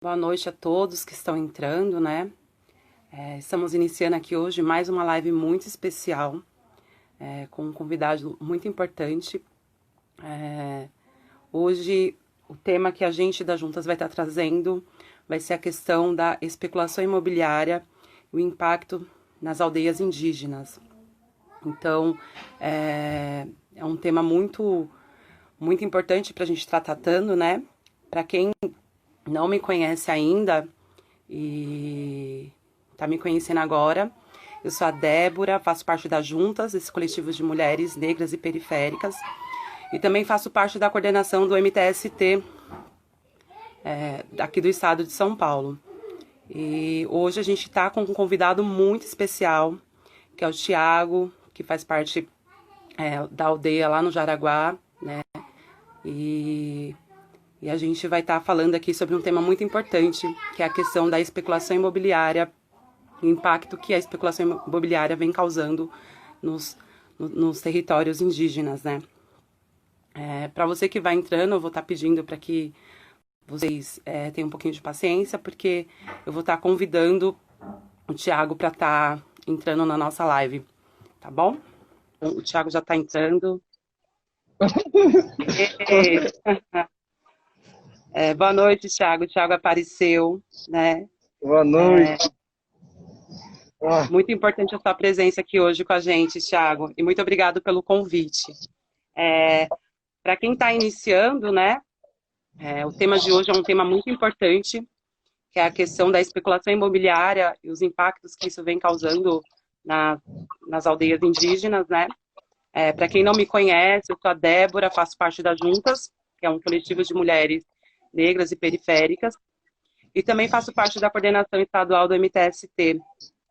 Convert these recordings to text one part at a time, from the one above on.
Boa noite a todos que estão entrando, né? Estamos iniciando aqui hoje mais uma live muito especial, com um convidado muito importante. Hoje, o tema que a gente das Juntas vai estar trazendo vai ser a questão da especulação imobiliária e o impacto nas aldeias indígenas. Então, é um tema muito importante para a gente estar tratando, né? Para quem não me conhece ainda e tá me conhecendo agora, eu sou a Débora, faço parte das Juntas, esse coletivo de mulheres negras e periféricas, e também faço parte da coordenação do MTST, aqui do estado de São Paulo. E hoje a gente está com um convidado muito especial, que é o Tiago, que faz parte da aldeia lá no Jaraguá, né? E a gente vai estar falando aqui sobre um tema muito importante, que é a questão da especulação imobiliária, o impacto que a especulação imobiliária vem causando nos territórios indígenas, né? Para você que vai entrando, eu vou estar pedindo para que vocês tenham um pouquinho de paciência, porque eu vou estar convidando o Tiago para estar entrando na nossa live, tá bom? Então, o Tiago já está entrando. Boa noite, Tiago. O Tiago apareceu, né? Boa noite. Muito importante a sua presença aqui hoje com a gente, Tiago, e muito obrigado pelo convite. Para quem está iniciando, né, o tema de hoje é um tema muito importante, que é a questão da especulação imobiliária e os impactos que isso vem causando nas aldeias indígenas, né? Para quem não me conhece, eu sou a Débora, faço parte da Juntas, que é um coletivo de mulheres negras e periféricas, e também faço parte da coordenação estadual do MTST.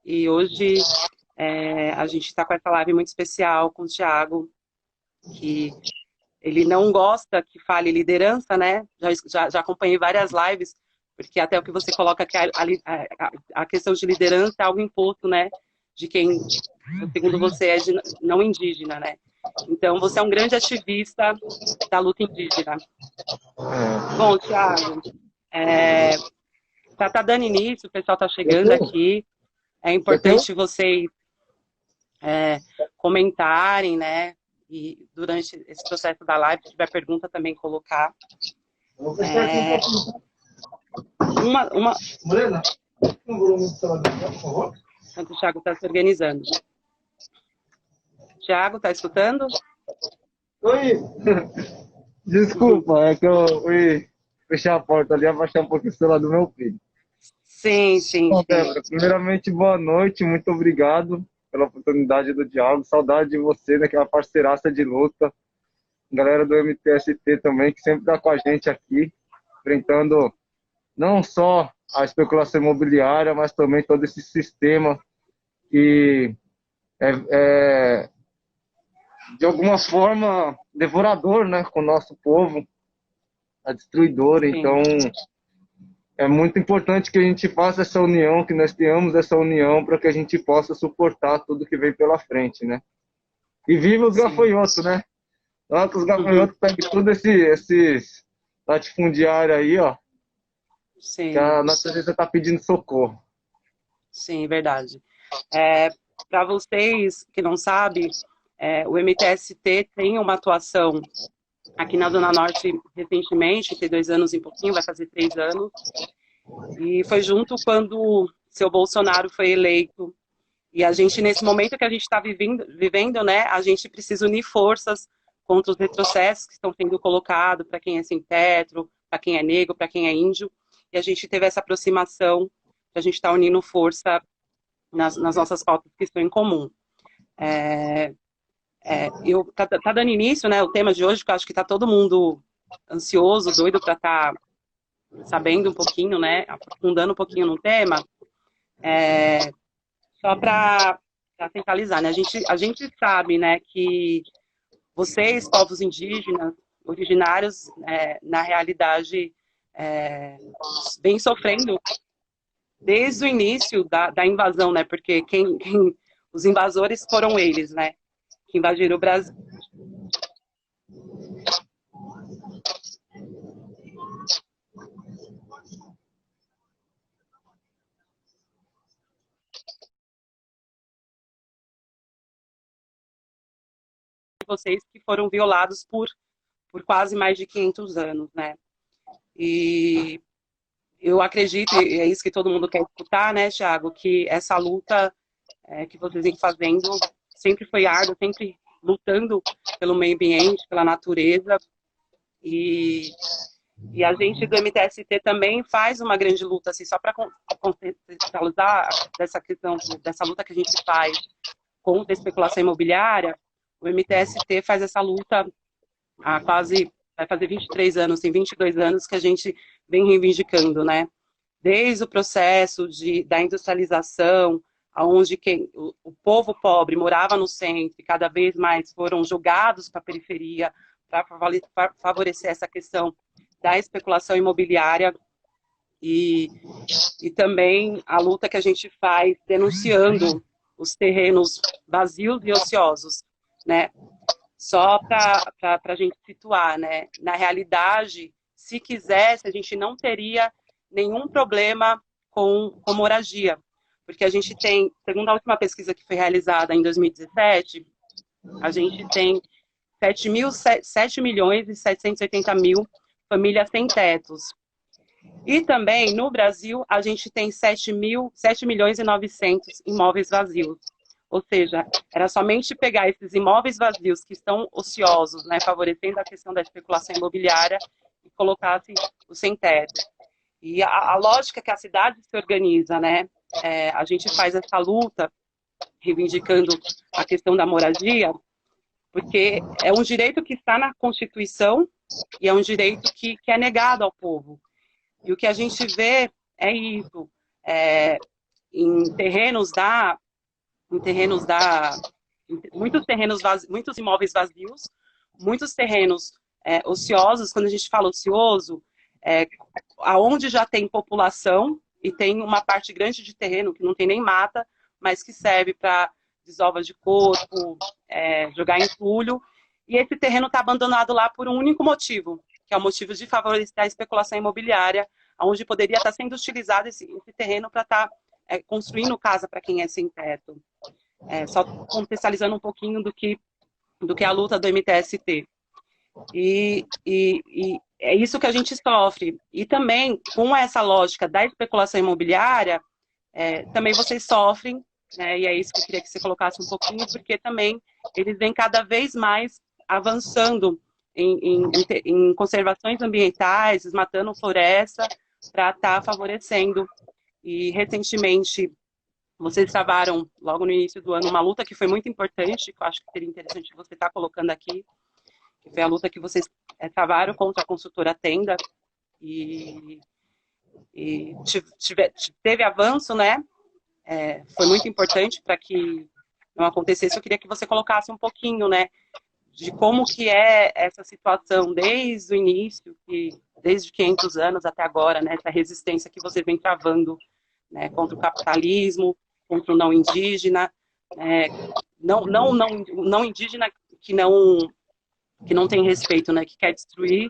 E hoje a gente está com essa live muito especial com o Tiago, que ele não gosta que fale liderança, né? Já acompanhei várias lives, porque até o que você coloca que a questão de liderança é algo imposto, né? De quem, segundo você, é não indígena, né? Então, você é um grande ativista da luta indígena. Bom, Tiago, tá dando início, o pessoal tá chegando aqui. É Já tem um? importante vocês comentarem, né? E durante esse processo da live, se tiver pergunta também colocar. Vou fechar aqui um pouquinho. Uma, Morena, um volume de salada, por favor. enquanto o Thiago está se organizando. Thiago, está escutando? Oi! Desculpa, é que eu fui fechar a porta ali e abaixar um pouquinho o celular do meu filho. Sim, sim, Bom, sim. Débora, primeiramente, boa noite, muito obrigado pela oportunidade do diálogo. Saudade de você, daquela parceiraça de luta. Galera do MTST também, que sempre está com a gente aqui, enfrentando não só a especulação imobiliária, mas também todo esse sistema que é, é de alguma forma devorador, né, com o nosso povo, a destruidor. Sim, Então, é muito importante que a gente faça essa união, que nós tenhamos essa união para que a gente possa suportar tudo que vem pela frente, né? E viva os sim. gafanhotos, né? Olha que os Uhum, gafanhotos pegam tudo esses latifundiários aí, ó, que sim, a natureza está pedindo socorro. sim, verdade. Para vocês que não sabem, o MTST tem uma atuação aqui na Zona Norte recentemente, tem 2 anos e pouquinho, vai fazer 3 anos, e foi junto quando o seu Bolsonaro foi eleito. E a gente, nesse momento que a gente está vivendo, né, a gente precisa unir forças contra os retrocessos que estão sendo colocados para quem é sem teto, para quem é negro, para quem é índio. E a gente teve essa aproximação, a gente está unindo força nas nossas pautas que estão em comum. Tá dando início, né, o tema de hoje, que eu acho que está todo mundo ansioso, doido para estar sabendo um pouquinho, né, aprofundando um pouquinho no tema. Só para centralizar, né? A gente sabe, né, que vocês, povos indígenas, originários, na realidade, é, vêm sofrendo desde o início da invasão, né? Porque os invasores foram eles, né? Que invadiram o Brasil. vocês que foram violados por quase mais de 500 anos, né? E eu acredito, e é isso que todo mundo quer escutar, né, Thiago, que essa luta que vocês vêm fazendo sempre foi árdua, sempre lutando pelo meio ambiente, pela natureza, e a gente do MTST também faz uma grande luta, assim, só para contextualizar dessa questão, dessa luta que a gente faz contra a especulação imobiliária. O MTST faz essa luta há quase, vai fazer 23 anos, tem 22 anos que a gente vem reivindicando, né? Desde o processo da industrialização, onde o povo pobre morava no centro e cada vez mais foram jogados para a periferia para favorecer essa questão da especulação imobiliária e também a luta que a gente faz denunciando os terrenos vazios e ociosos, né? Só para a gente situar, né? Na realidade, se quisesse, a gente não teria nenhum problema com moradia, porque a gente tem, segundo a última pesquisa que foi realizada em 2017, a gente tem 7 milhões e 780 mil famílias sem tetos. E também, no Brasil, a gente tem 7 milhões e 900 imóveis vazios. Ou seja, era somente pegar esses imóveis vazios que estão ociosos, né, favorecendo a questão da especulação imobiliária, e colocasse o sem teto. E a lógica que a cidade se organiza, né, a gente faz essa luta, reivindicando a questão da moradia, porque é um direito que está na Constituição e é um direito que é negado ao povo. E o que a gente vê é isso, em terrenos muitos terrenos vazios, muitos imóveis vazios, muitos terrenos ociosos. Quando a gente fala ocioso, aonde já tem população e tem uma parte grande de terreno que não tem nem mata, mas que serve para desova de corpo, jogar entulho, e esse terreno está abandonado lá por um único motivo, que é o motivo de favorecer a especulação imobiliária, onde poderia estar sendo utilizado esse terreno para estar construindo casa para quem é sem teto. Só contextualizando um pouquinho do que é a luta do MTST. E é isso que a gente sofre. E também, com essa lógica da especulação imobiliária, também vocês sofrem, né, e é isso que eu queria que você colocasse um pouquinho, porque também eles vêm cada vez mais avançando em conservações ambientais, desmatando floresta, para estar favorecendo. E, recentemente, vocês travaram, logo no início do ano, uma luta que foi muito importante, que eu acho que seria interessante você estar colocando aqui, que foi a luta que vocês travaram contra a consultora Tenda, e teve avanço, né? Foi muito importante para que não acontecesse. Eu queria que você colocasse um pouquinho, né, de como que é essa situação desde o início, desde 500 anos até agora, né, essa resistência que você vem travando, né, contra o capitalismo, contra o não indígena, não indígena que não tem respeito, né, que quer destruir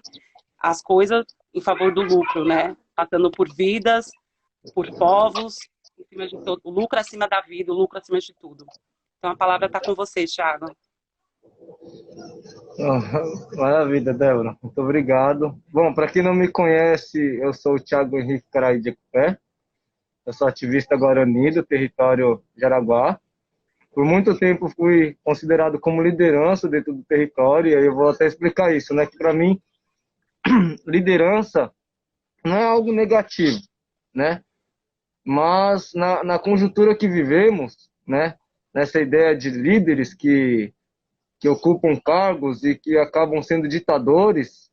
as coisas em favor do lucro, né, passando por vidas, por povos, em cima de todo, o lucro acima da vida, o lucro acima de tudo. Então a palavra está com você, Thiago. Maravilha, Débora. Muito obrigado. Bom, para quem não me conhece, eu sou o Thiago Henrique Caraí de Ecupé. Eu sou ativista guarani do território Jaraguá. Por muito tempo fui considerado como liderança dentro do território, e aí eu vou até explicar isso, né? Que para mim, liderança não é algo negativo, né? Mas na conjuntura que vivemos, né? Nessa ideia de líderes que ocupam cargos e que acabam sendo ditadores,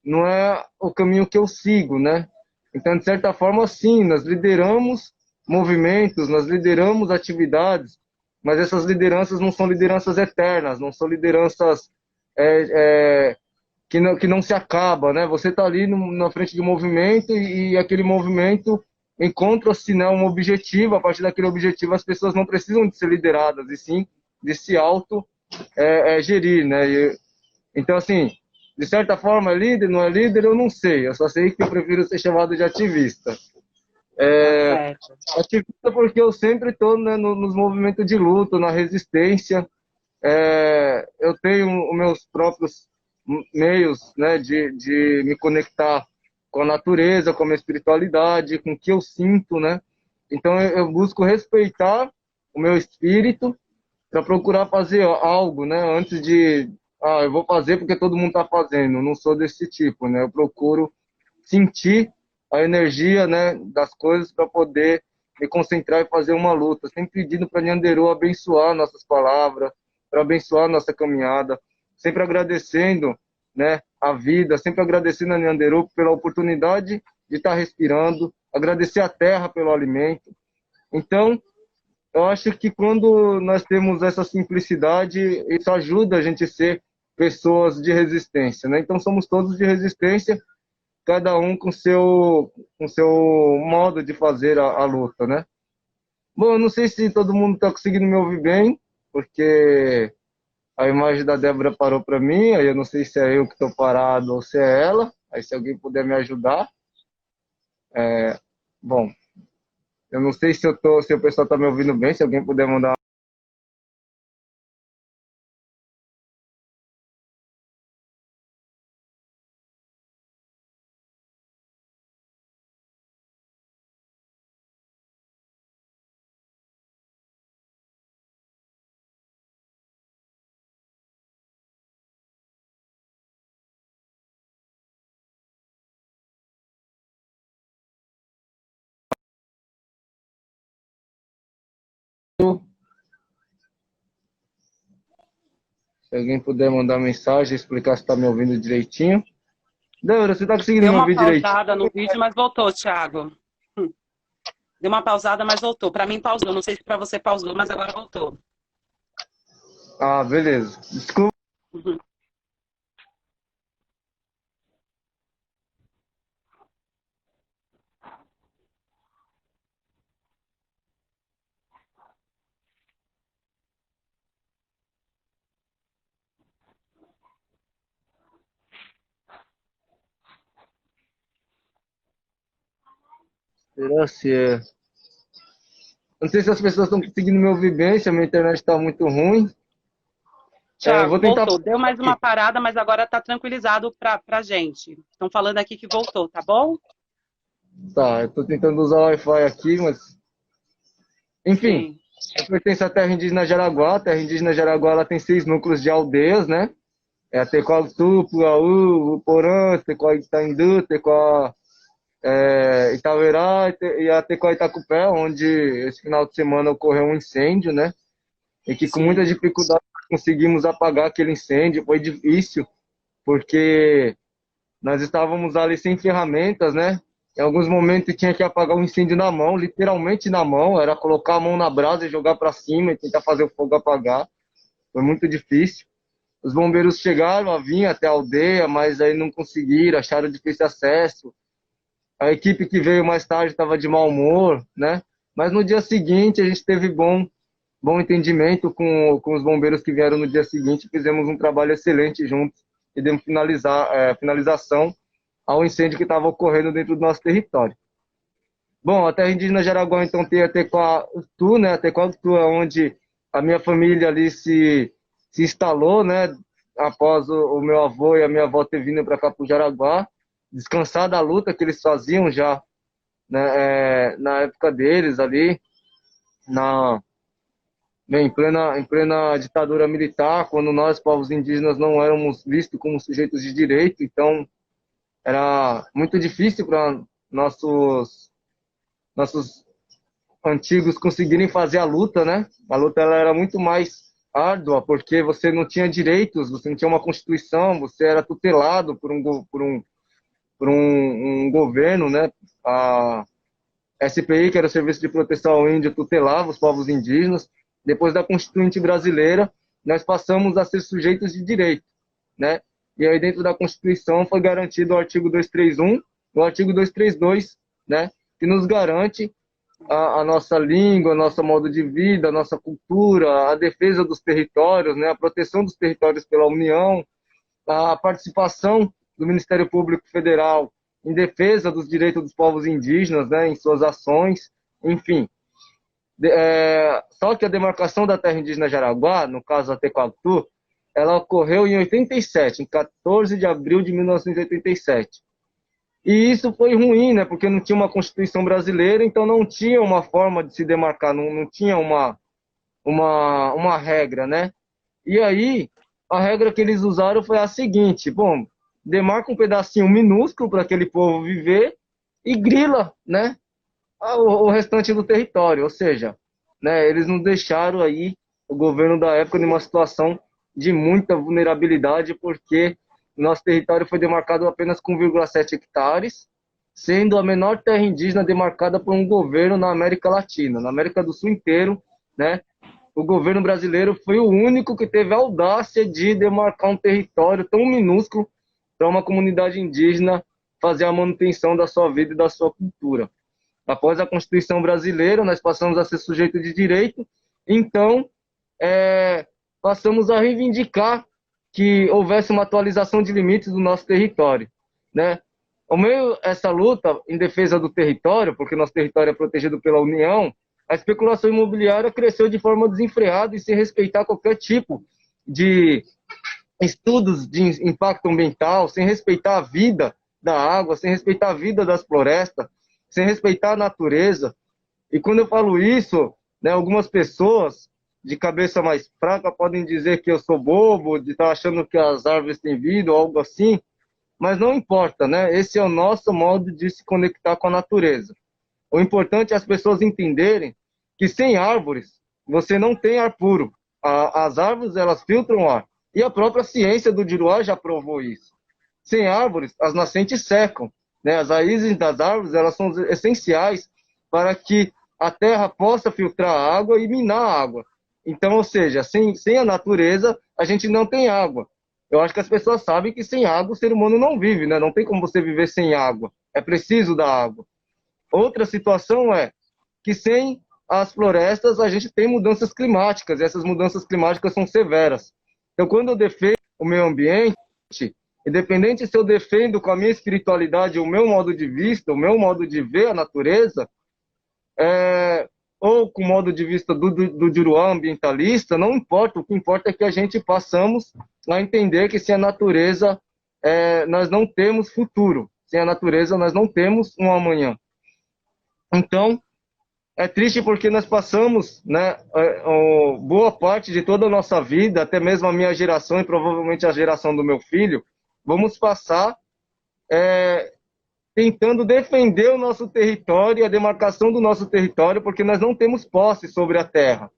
não é o caminho que eu sigo, né? Então, de certa forma, sim, nós lideramos movimentos, nós lideramos atividades, mas essas lideranças não são lideranças eternas, não são lideranças que não se acaba, né? Você está ali na frente de um movimento e aquele movimento encontra-se, né, um objetivo. A partir daquele objetivo, as pessoas não precisam de ser lideradas, e sim de se gerir, né? Então, assim, de certa forma, é líder, não é líder, eu não sei. Eu só sei que eu prefiro ser chamado de ativista. Ativista porque eu sempre estou, né, nos movimentos de luta, na resistência, eu tenho os meus próprios meios, né, de me conectar com a natureza, com a minha espiritualidade, com o que eu sinto, né? Então eu busco respeitar o meu espírito para procurar fazer algo, né? Antes de, eu vou fazer porque todo mundo está fazendo. Eu não sou desse tipo, né? Eu procuro sentir a energia, né, das coisas para poder me concentrar e fazer uma luta. Sempre pedindo para Nyanderu abençoar nossas palavras, para abençoar nossa caminhada, sempre agradecendo, né, a vida, sempre agradecendo a Nyanderu pela oportunidade de estar respirando, agradecer a terra pelo alimento. Então, eu acho que quando nós temos essa simplicidade, isso ajuda a gente a ser pessoas de resistência, né? Então somos todos de resistência, cada um com seu modo de fazer a luta, né? Bom, eu não sei se todo mundo está conseguindo me ouvir bem, porque a imagem da Débora parou para mim, aí eu não sei se é eu que estou parado ou se é ela, aí se alguém puder me ajudar. Bom, eu não sei se o pessoal está me ouvindo bem, se alguém puder mandar. Se alguém puder mandar mensagem, explicar se está me ouvindo direitinho. Débora, você está conseguindo Deu me uma ouvir direitinho? pausada no vídeo, mas voltou, Thiago. Deu uma pausada, mas voltou. Para mim pausou. Não sei se para você pausou, mas agora voltou. Ah, beleza. Desculpa. Uhum. Será se é? Não sei se as pessoas estão conseguindo me ouvir bem, se a minha internet está muito ruim. Thiago, Vou tentar. voltou. Deu mais uma parada, mas agora está tranquilizado para gente. Estão falando aqui que voltou, tá bom? Tá, eu estou tentando usar o Wi-Fi aqui, mas. Enfim, Sim. eu pertenço à terra indígena Jaraguá. A terra indígena Jaraguá ela tem 6 núcleos de aldeias, né? É a Tecoaltu, Puaú, Uporã, Tecoa Itaindu, Tecoa Itauerá e a Tecoa Itacupé, onde esse final de semana ocorreu um incêndio, né? E que com Sim. muita dificuldade conseguimos apagar aquele incêndio. Foi difícil, porque nós estávamos ali sem ferramentas, né? Em alguns momentos tinha que apagar o incêndio na mão, literalmente na mão, era colocar a mão na brasa e jogar para cima e tentar fazer o fogo apagar. Foi muito difícil. Os bombeiros chegaram a vir até a aldeia, mas aí não conseguiram, acharam difícil acesso. A equipe que veio mais tarde estava de mau humor, né? Mas no dia seguinte a gente teve bom entendimento com os bombeiros que vieram no dia seguinte, fizemos um trabalho excelente juntos e demos finalização ao incêndio que estava ocorrendo dentro do nosso território. Bom, a terra indígena Jaraguá então tem a Tecoatu, né? A Tecoatu é onde a minha família ali se instalou, né? Após o meu avô e a minha avó ter vindo para cá para o Jaraguá, descansar da luta que eles faziam já, né? Na época deles ali, na em plena ditadura militar, quando nós, povos indígenas, não éramos vistos como sujeitos de direito, então era muito difícil para nossos antigos conseguirem fazer a luta, né? A luta ela era muito mais árdua, porque você não tinha direitos, você não tinha uma constituição, você era tutelado por um governo, né? A SPI, que era o Serviço de Proteção ao Índio, tutelava os povos indígenas. Depois da Constituinte brasileira, nós passamos a ser sujeitos de direito, né? E aí dentro da Constituição foi garantido o artigo 231 e o artigo 232, né? Que nos garante a nossa língua, nosso modo de vida, a nossa cultura, a defesa dos territórios, né? A proteção dos territórios pela União, a participação do Ministério Público Federal em defesa dos direitos dos povos indígenas, né? Em suas ações, enfim. Só que a demarcação da terra indígena Jaraguá, no caso a Tecoatu, ela ocorreu em 87, em 14 de abril de 1987. E isso foi ruim, né? Porque não tinha uma Constituição brasileira, então não tinha uma forma de se demarcar, não tinha uma regra, né? E aí, a regra que eles usaram foi a seguinte: bom, demarca um pedacinho minúsculo para aquele povo viver e grila, né? O restante do território, ou seja, né, eles não deixaram aí o governo da época numa situação de muita vulnerabilidade, porque nosso território foi demarcado apenas com 1,7 hectares, sendo a menor terra indígena demarcada por um governo na América Latina, na América do Sul inteiro, né? O governo brasileiro foi o único que teve a audácia de demarcar um território tão minúsculo para uma comunidade indígena fazer a manutenção da sua vida e da sua cultura. Após a Constituição brasileira, nós passamos a ser sujeito de direito, então passamos a reivindicar que houvesse uma atualização de limites do nosso território, né? Ao meio essa luta em defesa do território, porque nosso território é protegido pela União, a especulação imobiliária cresceu de forma desenfreada e sem respeitar qualquer tipo de estudos de impacto ambiental, sem respeitar a vida da água, sem respeitar a vida das florestas, sem respeitar a natureza. E quando eu falo isso, né, algumas pessoas de cabeça mais fraca podem dizer que eu sou bobo, de estar achando que as árvores têm vida ou algo assim, mas não importa, né? Esse é o nosso modo de se conectar com a natureza. O importante é as pessoas entenderem que sem árvores você não tem ar puro. As árvores, elas filtram ar. E a própria ciência do Diruá já provou isso. Sem árvores, as nascentes secam, né? As raízes das árvores, elas são essenciais para que a terra possa filtrar a água e minar a água. Então, ou seja, sem a natureza, a gente não tem água. Eu acho que as pessoas sabem que sem água o ser humano não vive, né? Não tem como você viver sem água. É preciso da água. Outra situação é que sem as florestas a gente tem mudanças climáticas, e essas mudanças climáticas são severas. Então, quando eu defendo o meio ambiente, independente se eu defendo com a minha espiritualidade o meu modo de vista, o meu modo de ver a natureza, ou com o modo de vista do Juruá ambientalista, não importa. O que importa é que a gente passamos a entender que sem a natureza nós não temos futuro. Sem a natureza nós não temos um amanhã. Então, é triste porque nós passamos, né, boa parte de toda a nossa vida, até mesmo a minha geração e provavelmente a geração do meu filho, vamos passar tentando defender o nosso território, a demarcação do nosso território, porque nós não temos posse sobre a terra.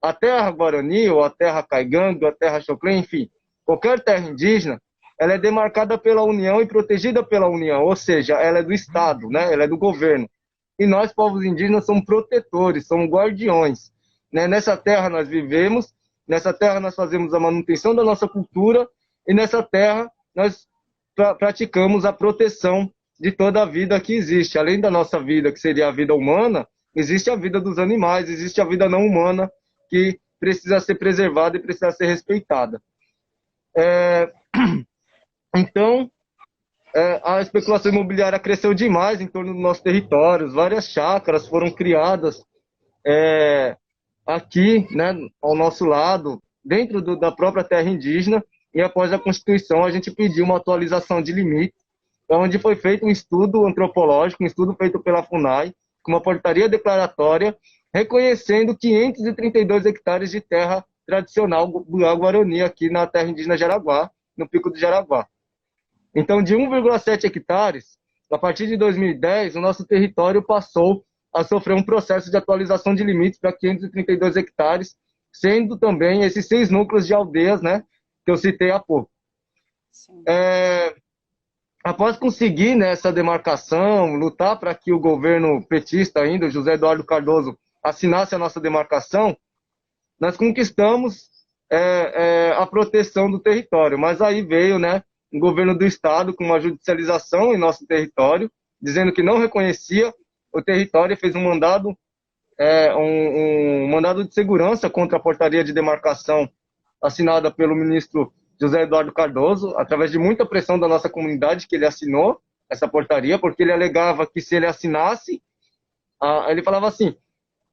A terra Guarani, ou a terra Caigangue, ou a terra Xoclém, enfim, qualquer terra indígena, ela é demarcada pela União e protegida pela União, ou seja, ela é do Estado, né? Ela é do governo. E nós, povos indígenas, somos protetores, somos guardiões, né? Nessa terra nós vivemos, nessa terra nós fazemos a manutenção da nossa cultura, e nessa terra nós praticamos a proteção de toda a vida que existe. Além da nossa vida, que seria a vida humana, existe a vida dos animais, existe a vida não humana, que precisa ser preservada e precisa ser respeitada. Então, a especulação imobiliária cresceu demais em torno dos nossos territórios, várias chácaras foram criadas aqui, né, ao nosso lado, dentro da própria terra indígena, e após a Constituição a gente pediu uma atualização de limites, onde foi feito um estudo antropológico, um estudo feito pela FUNAI, com uma portaria declaratória, reconhecendo 532 hectares de terra tradicional Guarani aqui na terra indígena Jaraguá, no Pico do Jaraguá. Então, de 1,7 hectares, a partir de 2010, o nosso território passou a sofrer um processo de atualização de limites para 532 hectares, sendo também esses 6 núcleos de aldeias, né, que eu citei há pouco. Após conseguir, né, essa demarcação, lutar para que o governo petista ainda, o José Eduardo Cardoso, assinasse a nossa demarcação, nós conquistamos a proteção do território. Mas aí veio, né, o governo do Estado com uma judicialização em nosso território, dizendo que não reconhecia o território e fez um mandado, um mandado de segurança contra a portaria de demarcação assinada pelo ministro José Eduardo Cardoso, através de muita pressão da nossa comunidade, que ele assinou essa portaria, porque ele alegava que se ele assinasse, ele falava assim,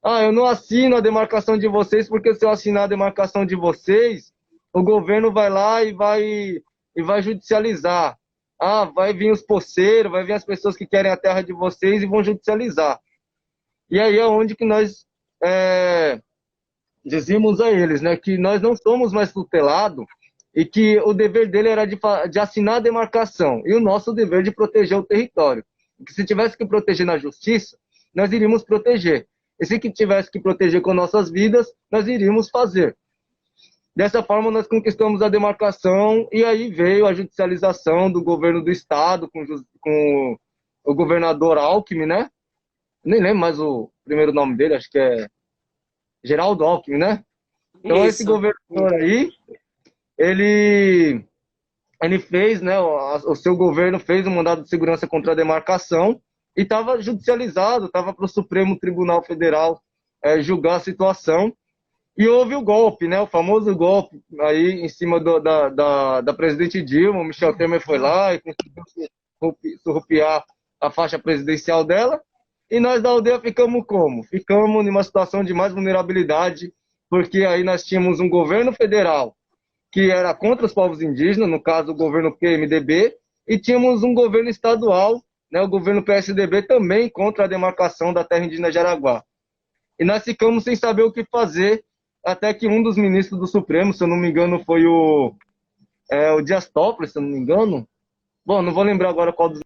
Ah, eu não assino a demarcação de vocês, porque se eu assinar a demarcação de vocês, o governo vai lá e vai judicializar. Ah, vai vir os poceiros, vai vir as pessoas que querem a terra de vocês e vão judicializar. E aí é onde que nós é, dizíamos a eles, né, que nós não somos mais tutelados e que o dever dele era de assinar a demarcação e o nosso dever de proteger o território. Que se tivesse que proteger na justiça, nós iríamos proteger. E se que tivesse que proteger com nossas vidas, nós iríamos fazer. Dessa forma, nós conquistamos a demarcação e aí veio a judicialização do governo do estado com o governador Alckmin, né? Nem lembro mais o primeiro nome dele, acho que é Geraldo Alckmin, né? Então, esse Isso. governador aí, ele, ele fez, né? O seu governo fez um mandado de segurança contra a demarcação e estava judicializado, estava para o Supremo Tribunal Federal julgar a situação. E houve o golpe, né? O famoso golpe aí em cima da presidente Dilma. O Michel Temer foi lá e conseguiu surrupiar a faixa presidencial dela. E nós da aldeia ficamos como? Ficamos numa situação de mais vulnerabilidade, porque aí nós tínhamos um governo federal que era contra os povos indígenas, no caso o governo PMDB, e tínhamos um governo estadual, né, o governo PSDB também contra a demarcação da terra indígena de Araguá. E nós ficamos sem saber o que fazer, até que um dos ministros do Supremo, se eu não me engano, foi o Dias Toffoli, se eu não me engano. Bom, não vou lembrar agora qual dos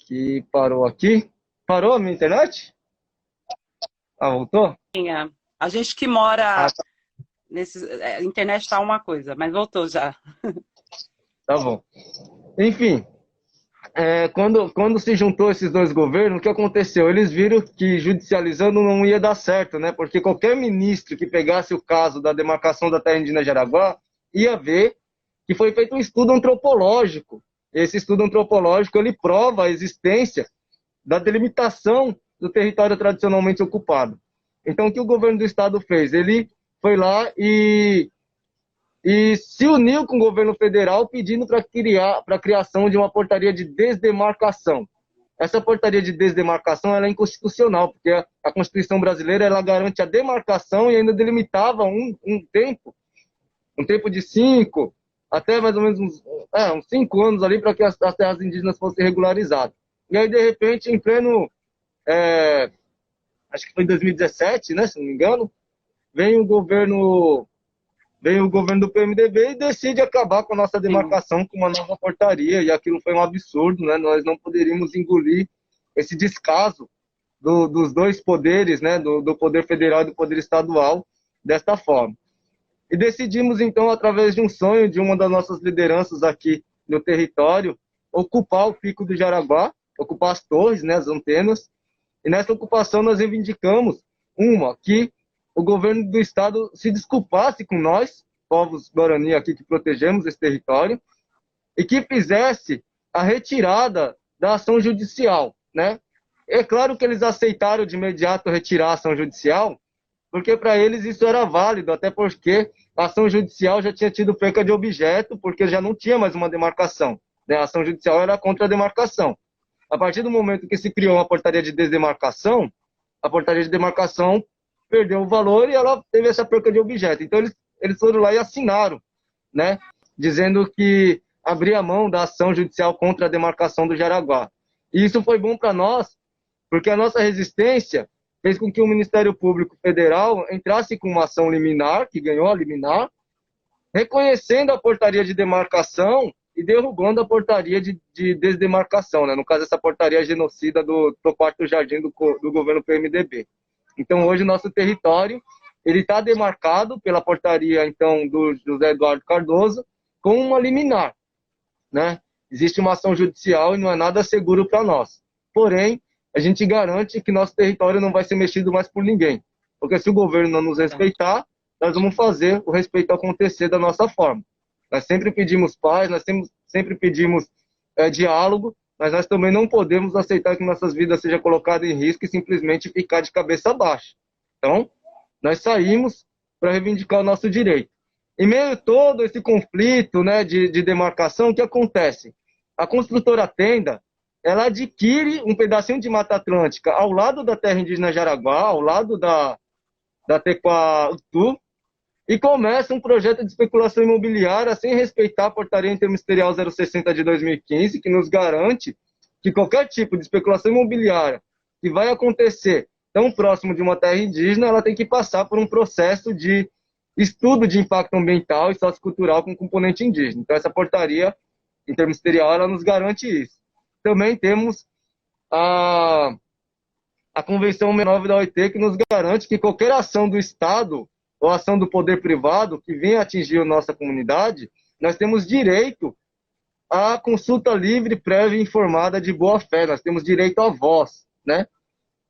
que parou aqui. Parou a minha internet? Ah, voltou? A gente que mora Ah, tá, nesse. A internet tá uma coisa, mas voltou já. tá bom. Enfim, quando se juntou esses dois governos, o que aconteceu? Eles viram que judicializando não ia dar certo, né? Porque qualquer ministro que pegasse o caso da demarcação da terra indígena de Araguá ia ver que foi feito um estudo antropológico. Esse estudo antropológico ele prova a existência da delimitação do território tradicionalmente ocupado. Então, o que o governo do estado fez? Ele foi lá e se uniu com o governo federal pedindo para a criação de uma portaria de desdemarcação. Essa portaria de desdemarcação ela é inconstitucional, porque a Constituição brasileira ela garante a demarcação e ainda delimitava um tempo de 5, até mais ou menos uns 5 anos ali para que as terras indígenas fossem regularizadas. E aí, de repente, em pleno, acho que foi em 2017, né, se não me engano, vem o governo do PMDB e decide acabar com a nossa Sim. demarcação com uma nova portaria, e aquilo foi um absurdo, né? Nós não poderíamos engolir esse descaso dos dois poderes, né? Do poder federal e do poder estadual, desta forma. E decidimos, então, através de um sonho de uma das nossas lideranças aqui no território, ocupar o Pico do Jaraguá, ocupar as torres, né? As antenas, e nessa ocupação nós reivindicamos que o governo do estado se desculpasse com nós, povos Guarani aqui que protegemos esse território, e que fizesse a retirada da ação judicial, né? É claro que eles aceitaram de imediato retirar a ação judicial, porque para eles isso era válido, até porque a ação judicial já tinha tido perca de objeto, porque já não tinha mais uma demarcação, né? A ação judicial era contra a demarcação. A partir do momento que se criou uma portaria de desdemarcação, a portaria de demarcação perdeu o valor e ela teve essa perca de objeto. Então, eles foram lá e assinaram, né? Dizendo que abria mão da ação judicial contra a demarcação do Jaraguá. E isso foi bom para nós, porque a nossa resistência fez com que o Ministério Público Federal entrasse com uma ação liminar, que ganhou a liminar, reconhecendo a portaria de demarcação e derrubando a portaria de desdemarcação, né? No caso, essa portaria genocida do Quarto Jardim do governo PMDB. Então, hoje, o nosso território ele está demarcado pela portaria, então, do José Eduardo Cardoso, com uma liminar, né? Existe uma ação judicial e não é nada seguro para nós. Porém, a gente garante que nosso território não vai ser mexido mais por ninguém. Porque se o governo não nos respeitar, nós vamos fazer o respeito acontecer da nossa forma. Nós sempre pedimos paz, nós sempre pedimos diálogo, mas nós também não podemos aceitar que nossas vidas sejam colocadas em risco e simplesmente ficar de cabeça baixa. Então, nós saímos para reivindicar o nosso direito. Em meio a todo esse conflito, né, de demarcação, o que acontece? A construtora Tenda, ela adquire um pedacinho de Mata Atlântica ao lado da terra indígena Jaraguá, ao lado da Tecoatutu, e começa um projeto de especulação imobiliária sem respeitar a portaria interministerial 060 de 2015, que nos garante que qualquer tipo de especulação imobiliária que vai acontecer tão próximo de uma terra indígena, ela tem que passar por um processo de estudo de impacto ambiental e sociocultural com componente indígena. Então, essa portaria interministerial, ela nos garante isso. Também temos a Convenção 69 da OIT, que nos garante que qualquer ação do Estado ou ação do poder privado que venha atingir a nossa comunidade, nós temos direito à consulta livre, prévia e informada de boa-fé, nós temos direito à voz, né?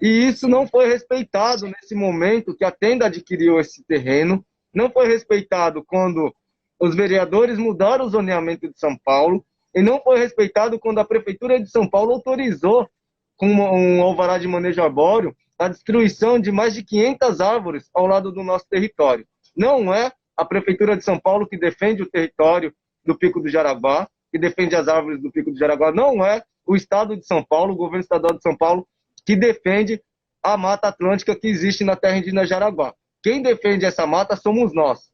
E isso não foi respeitado nesse momento que a Tenda adquiriu esse terreno, não foi respeitado quando os vereadores mudaram o zoneamento de São Paulo, e não foi respeitado quando a Prefeitura de São Paulo autorizou, com um alvará de manejo arbóreo, a destruição de mais de 500 árvores ao lado do nosso território. Não é a Prefeitura de São Paulo que defende o território do Pico do Jaraguá, que defende as árvores do Pico do Jaraguá, não é o Estado de São Paulo, o governo estadual de São Paulo, que defende a Mata Atlântica que existe na terra indígena Jaraguá. Quem defende essa mata somos nós.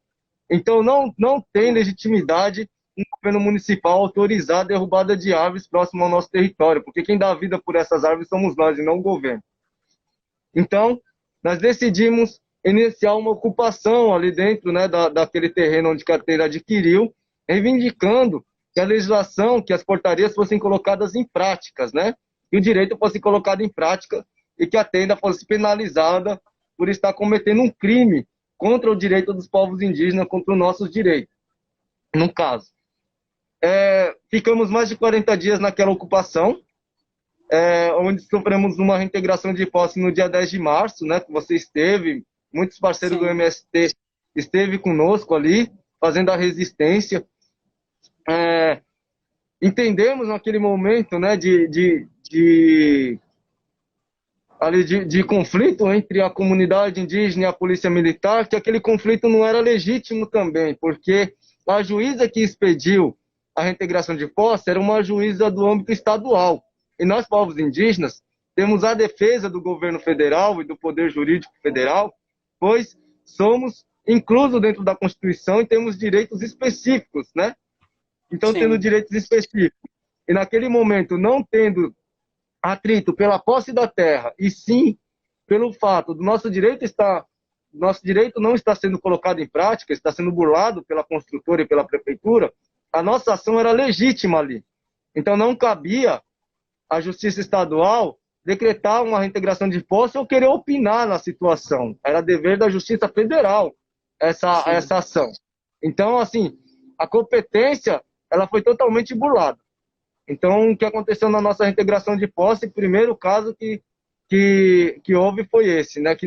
Então não tem legitimidade um governo municipal autorizar a derrubada de árvores próximo ao nosso território, porque quem dá a vida por essas árvores somos nós e não o governo. Então, nós decidimos iniciar uma ocupação ali dentro, né, daquele terreno onde a Tenda adquiriu, reivindicando que a legislação, que as portarias fossem colocadas em práticas, né, que o direito fosse colocado em prática e que a Tenda fosse penalizada por estar cometendo um crime contra o direito dos povos indígenas, contra os nossos direitos, no caso. Ficamos mais de 40 dias naquela ocupação, onde sofremos uma reintegração de posse no dia 10 de março, né, que você esteve, muitos parceiros Sim. do MST esteve conosco ali, fazendo a resistência. Entendemos naquele momento, né, de conflito entre a comunidade indígena e a polícia militar, que aquele conflito não era legítimo também, porque a juíza que expediu a reintegração de posse era uma juíza do âmbito estadual. E nós, povos indígenas, temos a defesa do governo federal e do poder jurídico federal, pois somos inclusos dentro da Constituição e temos direitos específicos, né? Então, Sim. tendo direitos específicos. E naquele momento, não tendo atrito pela posse da terra, e sim pelo fato do nosso direito não está sendo colocado em prática, está sendo burlado pela construtora e pela prefeitura, a nossa ação era legítima ali. Então, não cabia a Justiça Estadual decretar uma reintegração de posse ou querer opinar na situação. Era dever da Justiça Federal essa ação. Então, assim, a competência ela foi totalmente burlada. Então, o que aconteceu na nossa reintegração de posse, o primeiro caso que houve foi esse, né? Que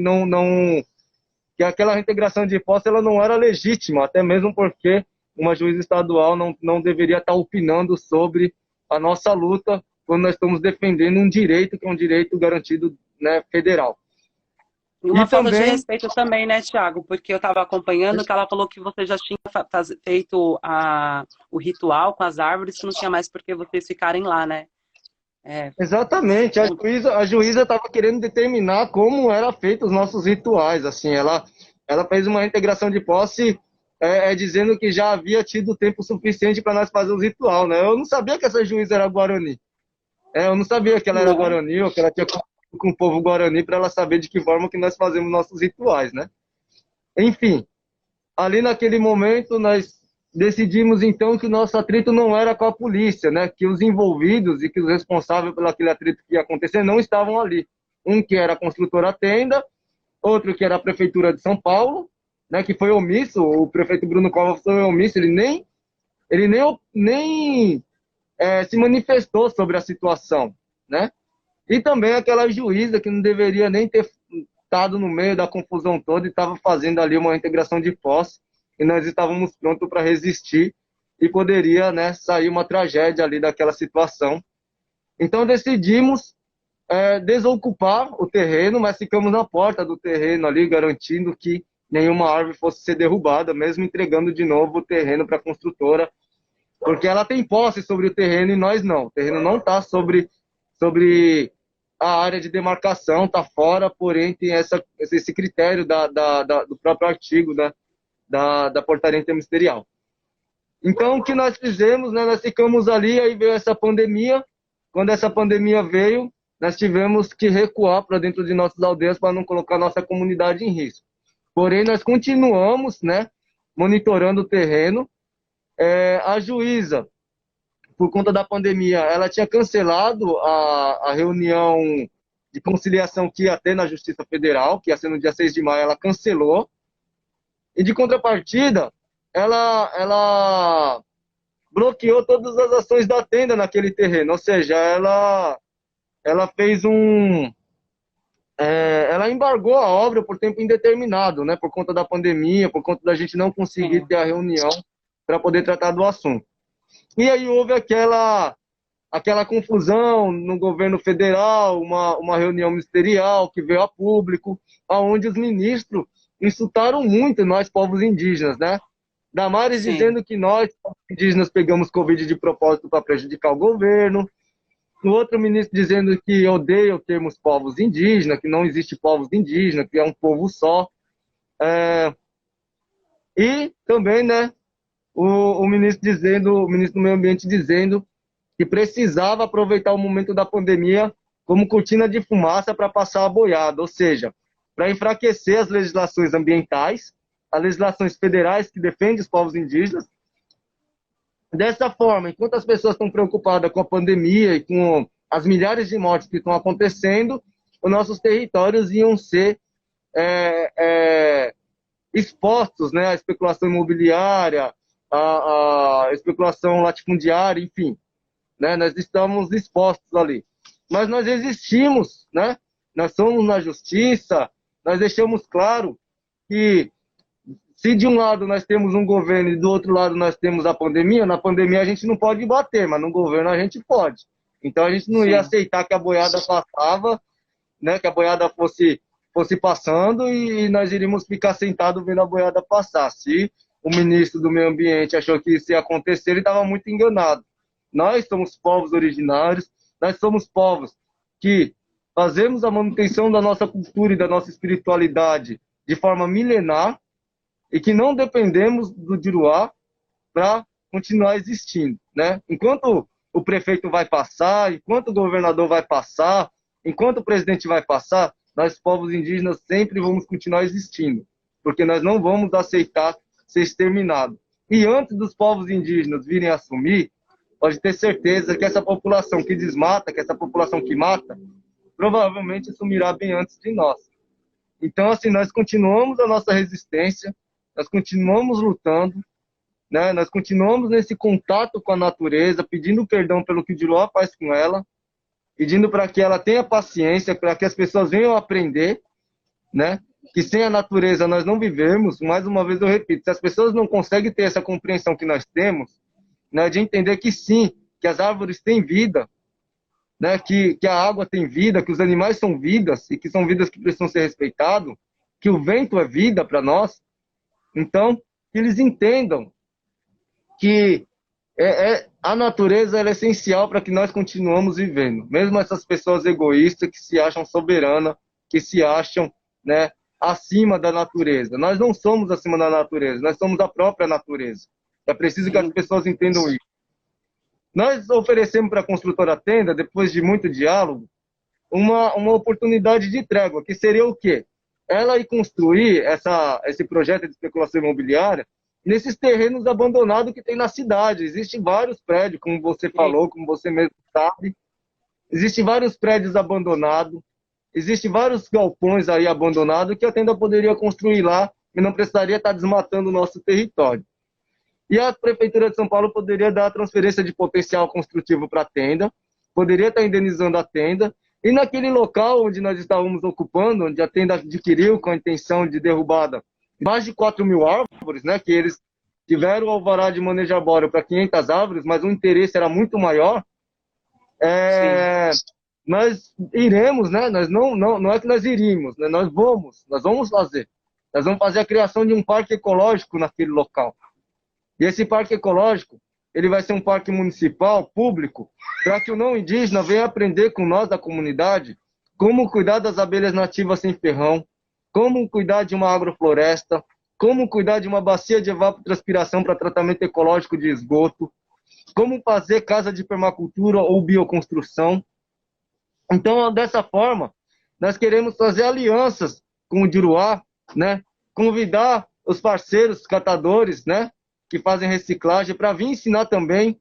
aquela reintegração de posse ela não era legítima, até mesmo porque uma juíza estadual não deveria estar opinando sobre a nossa luta quando nós estamos defendendo um direito que é um direito garantido, né, federal. E uma falta de respeito também, né, Thiago? Porque eu estava acompanhando que ela falou que você já tinha feito o ritual com as árvores, que não tinha mais por que vocês ficarem lá, né? Exatamente. A juíza estava querendo determinar como eram feitos os nossos rituais. Assim, ela fez uma integração de posse dizendo que já havia tido tempo suficiente para nós fazer o ritual, né? Eu não sabia que essa juíza era Guarani. Eu não sabia que ela era Guarani ou que ela tinha com o povo Guarani para ela saber de que forma que nós fazemos nossos rituais, né? Enfim, ali naquele momento nós decidimos então que o nosso atrito não era com a polícia, né? Que os envolvidos e que os responsáveis pelo aquele atrito que ia acontecer não estavam ali. Um que era a construtora Tenda, outro que era a prefeitura de São Paulo, né? Que foi omisso, o prefeito Bruno Covas foi omisso, ele nem se manifestou sobre a situação, né? E também aquela juíza que não deveria nem ter estado no meio da confusão toda e estava fazendo ali uma integração de posse e nós estávamos prontos para resistir e poderia, né, sair uma tragédia ali daquela situação. Então decidimos desocupar o terreno, mas ficamos na porta do terreno ali garantindo que nenhuma árvore fosse ser derrubada, mesmo entregando de novo o terreno para a construtora, porque ela tem posse sobre o terreno e nós não. O terreno não está sobre a área de demarcação, está fora, porém tem esse critério do próprio artigo, né, da portaria interministerial. Então, o que nós fizemos, né, nós ficamos ali, aí veio essa pandemia. Quando essa pandemia veio, nós tivemos que recuar para dentro de nossas aldeias para não colocar nossa comunidade em risco. Porém, nós continuamos, né, monitorando o terreno. A juíza, por conta da pandemia, ela tinha cancelado a reunião de conciliação que ia ter na Justiça Federal, que ia ser no dia 6 de maio, ela cancelou. E de contrapartida, ela bloqueou todas as ações da tenda naquele terreno, ou seja, ela fez ela embargou a obra por tempo indeterminado, né, por conta da pandemia, por conta da gente não conseguir ter a reunião para poder tratar do assunto. E aí houve aquela confusão no governo federal, uma reunião ministerial que veio a público, onde os ministros insultaram muito nós, povos indígenas, né? Damares dizendo que nós, povos indígenas, pegamos Covid de propósito para prejudicar o governo. O outro ministro dizendo que odeia o termo povos indígenas, que não existe povos indígenas, que é um povo só. E também, né, o ministro do Meio Ambiente dizendo que precisava aproveitar o momento da pandemia como cortina de fumaça para passar a boiada, ou seja, para enfraquecer as legislações ambientais, as legislações federais que defendem os povos indígenas. Dessa forma, enquanto as pessoas estão preocupadas com a pandemia e com as milhares de mortes que estão acontecendo, os nossos territórios iam ser expostos, né, à especulação imobiliária, à especulação latifundiária, enfim, né, nós estamos expostos ali. Mas nós resistimos, né? Nós somos na justiça, nós deixamos claro que se de um lado nós temos um governo e do outro lado nós temos a pandemia, na pandemia a gente não pode bater, mas no governo a gente pode. Então a gente não ia aceitar que a boiada passava, né, que a boiada fosse passando e nós iríamos ficar sentados vendo a boiada passar. Se o ministro do Meio Ambiente achou que isso ia acontecer, ele estava muito enganado. Nós somos povos originários, nós somos povos que fazemos a manutenção da nossa cultura e da nossa espiritualidade de forma milenar e que não dependemos do Diruá para continuar existindo, né? Enquanto o prefeito vai passar, enquanto o governador vai passar, enquanto o presidente vai passar, nós, povos indígenas, sempre vamos continuar existindo, porque nós não vamos aceitar ser exterminados. E antes dos povos indígenas virem assumir, pode ter certeza que essa população que desmata, que essa população que mata, provavelmente sumirá bem antes de nós. Então, assim, nós continuamos a nossa resistência, nós continuamos lutando, né? Nós continuamos nesse contato com a natureza, pedindo perdão pelo que o Diruá faz com ela, pedindo para que ela tenha paciência, para que as pessoas venham aprender, né? Que sem a natureza nós não vivemos. Mais uma vez eu repito, se as pessoas não conseguem ter essa compreensão que nós temos, né, de entender que sim, que as árvores têm vida, né, que a água tem vida, que os animais são vidas e que são vidas que precisam ser respeitadas, que o vento é vida para nós, então que eles entendam que a natureza é essencial para que nós continuemos vivendo. Mesmo essas pessoas egoístas que se acham soberanas, que se acham, né, acima da natureza. Nós não somos acima da natureza, nós somos a própria natureza. É preciso que as pessoas entendam isso. Nós oferecemos para a construtora Tenda, depois de muito diálogo, uma oportunidade de trégua, que seria o quê? Ela ir construir esse projeto de especulação imobiliária nesses terrenos abandonados que tem na cidade. Existem vários prédios, como você falou, como você mesmo sabe. Existem vários prédios abandonados, existem vários galpões aí abandonados que a Tenda poderia construir lá e não precisaria estar desmatando o nosso território. E a Prefeitura de São Paulo poderia dar a transferência de potencial construtivo para a Tenda, poderia estar indenizando a Tenda, e naquele local onde nós estávamos ocupando, onde a Tenda adquiriu com a intenção de derrubada mais de 4 mil árvores, né, que eles tiveram o alvará de manejo arbóreo para 500 árvores, mas o interesse era muito maior, nós iremos, né, nós não é que nós iríamos, né, nós vamos fazer. Nós vamos fazer a criação de um parque ecológico naquele local. E esse parque ecológico, ele vai ser um parque municipal, público, para que o não indígena venha aprender com nós da comunidade como cuidar das abelhas nativas sem ferrão, como cuidar de uma agrofloresta, como cuidar de uma bacia de evapotranspiração para tratamento ecológico de esgoto, como fazer casa de permacultura ou bioconstrução. Então, dessa forma, nós queremos fazer alianças com o Juruá, né? Convidar os parceiros catadores, né? Que fazem reciclagem, para vir ensinar também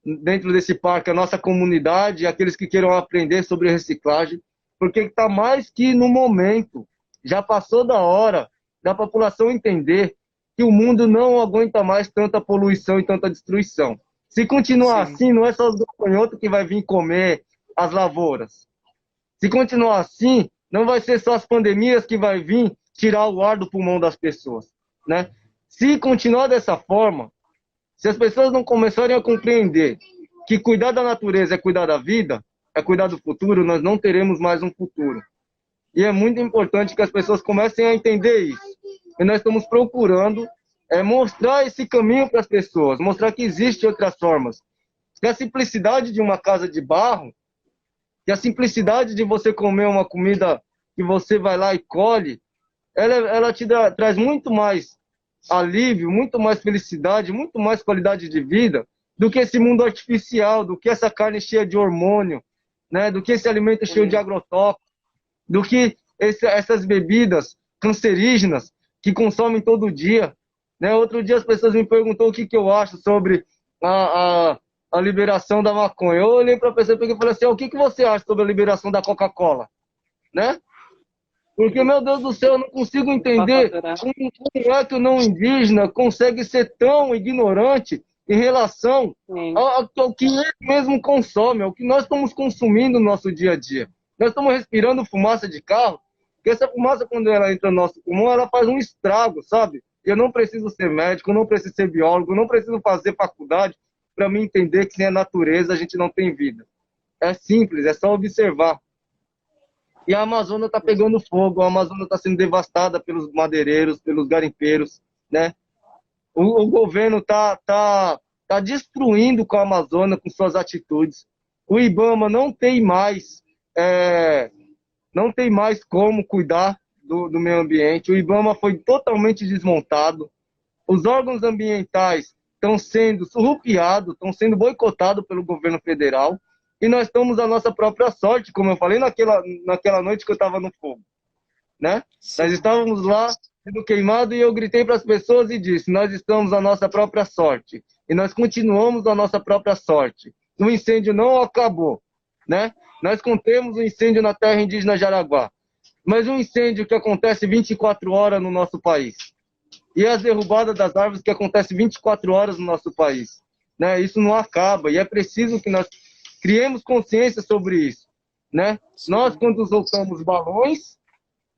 dentro desse parque a nossa comunidade, aqueles que queiram aprender sobre reciclagem, porque está mais que no momento, já passou da hora da população entender que o mundo não aguenta mais tanta poluição e tanta destruição. Se continuar assim, não é só os gafanhotos que vai vir comer as lavouras. Se continuar assim, não vai ser só as pandemias que vai vir tirar o ar do pulmão das pessoas, né? Se continuar dessa forma, se as pessoas não começarem a compreender que cuidar da natureza é cuidar da vida, é cuidar do futuro, nós não teremos mais um futuro. E é muito importante que as pessoas comecem a entender isso. E nós estamos procurando mostrar esse caminho para as pessoas, mostrar que existem outras formas. Que a simplicidade de uma casa de barro, que a simplicidade de você comer uma comida que você vai lá e colhe, ela traz muito mais alívio, muito mais felicidade, muito mais qualidade de vida do que esse mundo artificial, do que essa carne cheia de hormônio, né? Do que esse alimento cheio de agrotóxicos, do que essas bebidas cancerígenas que consomem todo dia, né? Outro dia as pessoas me perguntou o que eu acho sobre a liberação da maconha. Eu olhei para a pessoa e falei assim, o que você acha sobre a liberação da Coca-Cola? Né? Porque, meu Deus do céu, eu não consigo entender como é que o não indígena consegue ser tão ignorante em relação ao que ele mesmo consome, ao que nós estamos consumindo no nosso dia a dia. Nós estamos respirando fumaça de carro, porque essa fumaça, quando ela entra no nosso pulmão, ela faz um estrago, sabe? Eu não preciso ser médico, eu não preciso ser biólogo, eu não preciso fazer faculdade para me entender que sem a natureza a gente não tem vida. É simples, é só observar. E a Amazônia está pegando fogo, a Amazônia está sendo devastada pelos madeireiros, pelos garimpeiros, né? O governo está destruindo com a Amazônia, com suas atitudes. O IBAMA não tem mais como cuidar do meio ambiente. O IBAMA foi totalmente desmontado. Os órgãos ambientais estão sendo surrupiados, estão sendo boicotados pelo governo federal. E nós estamos à nossa própria sorte, como eu falei naquela noite que eu estava no fogo, né? Nós estávamos lá sendo queimados e eu gritei para as pessoas e disse, nós estamos à nossa própria sorte. E nós continuamos à nossa própria sorte. O incêndio não acabou, né? Nós contemos o incêndio na terra indígena Jaraguá, mas um incêndio que acontece 24 horas no nosso país. E as derrubadas das árvores que acontecem 24 horas no nosso país, né? Isso não acaba e é preciso que nós criemos consciência sobre isso, né? Nós, quando soltamos balões,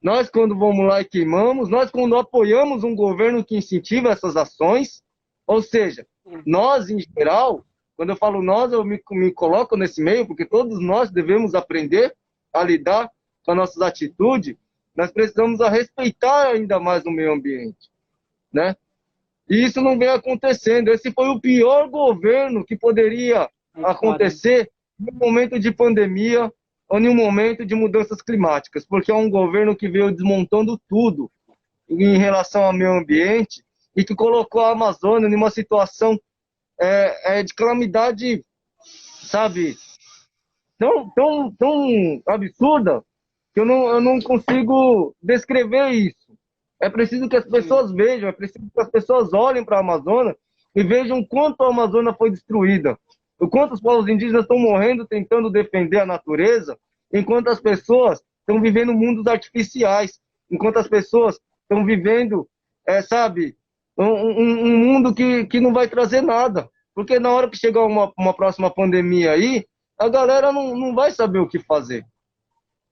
nós, quando vamos lá e queimamos, nós, quando apoiamos um governo que incentiva essas ações, ou seja, nós, em geral, quando eu falo nós, eu me coloco nesse meio, porque todos nós devemos aprender a lidar com as nossas atitudes, nós precisamos a respeitar ainda mais o meio ambiente, né? E isso não vem acontecendo. Esse foi o pior governo que poderia acontecer em um momento de pandemia ou em um momento de mudanças climáticas, porque é um governo que veio desmontando tudo em relação ao meio ambiente e que colocou a Amazônia em uma situação de calamidade, sabe, tão absurda que eu não consigo descrever isso. É preciso que as pessoas vejam, é preciso que as pessoas olhem para a Amazônia e vejam o quanto a Amazônia foi destruída, o quanto os povos indígenas estão morrendo tentando defender a natureza, enquanto as pessoas estão vivendo mundos artificiais, enquanto as pessoas estão vivendo, sabe, um mundo que não vai trazer nada. Porque na hora que chegar uma próxima pandemia aí, a galera não vai saber o que fazer,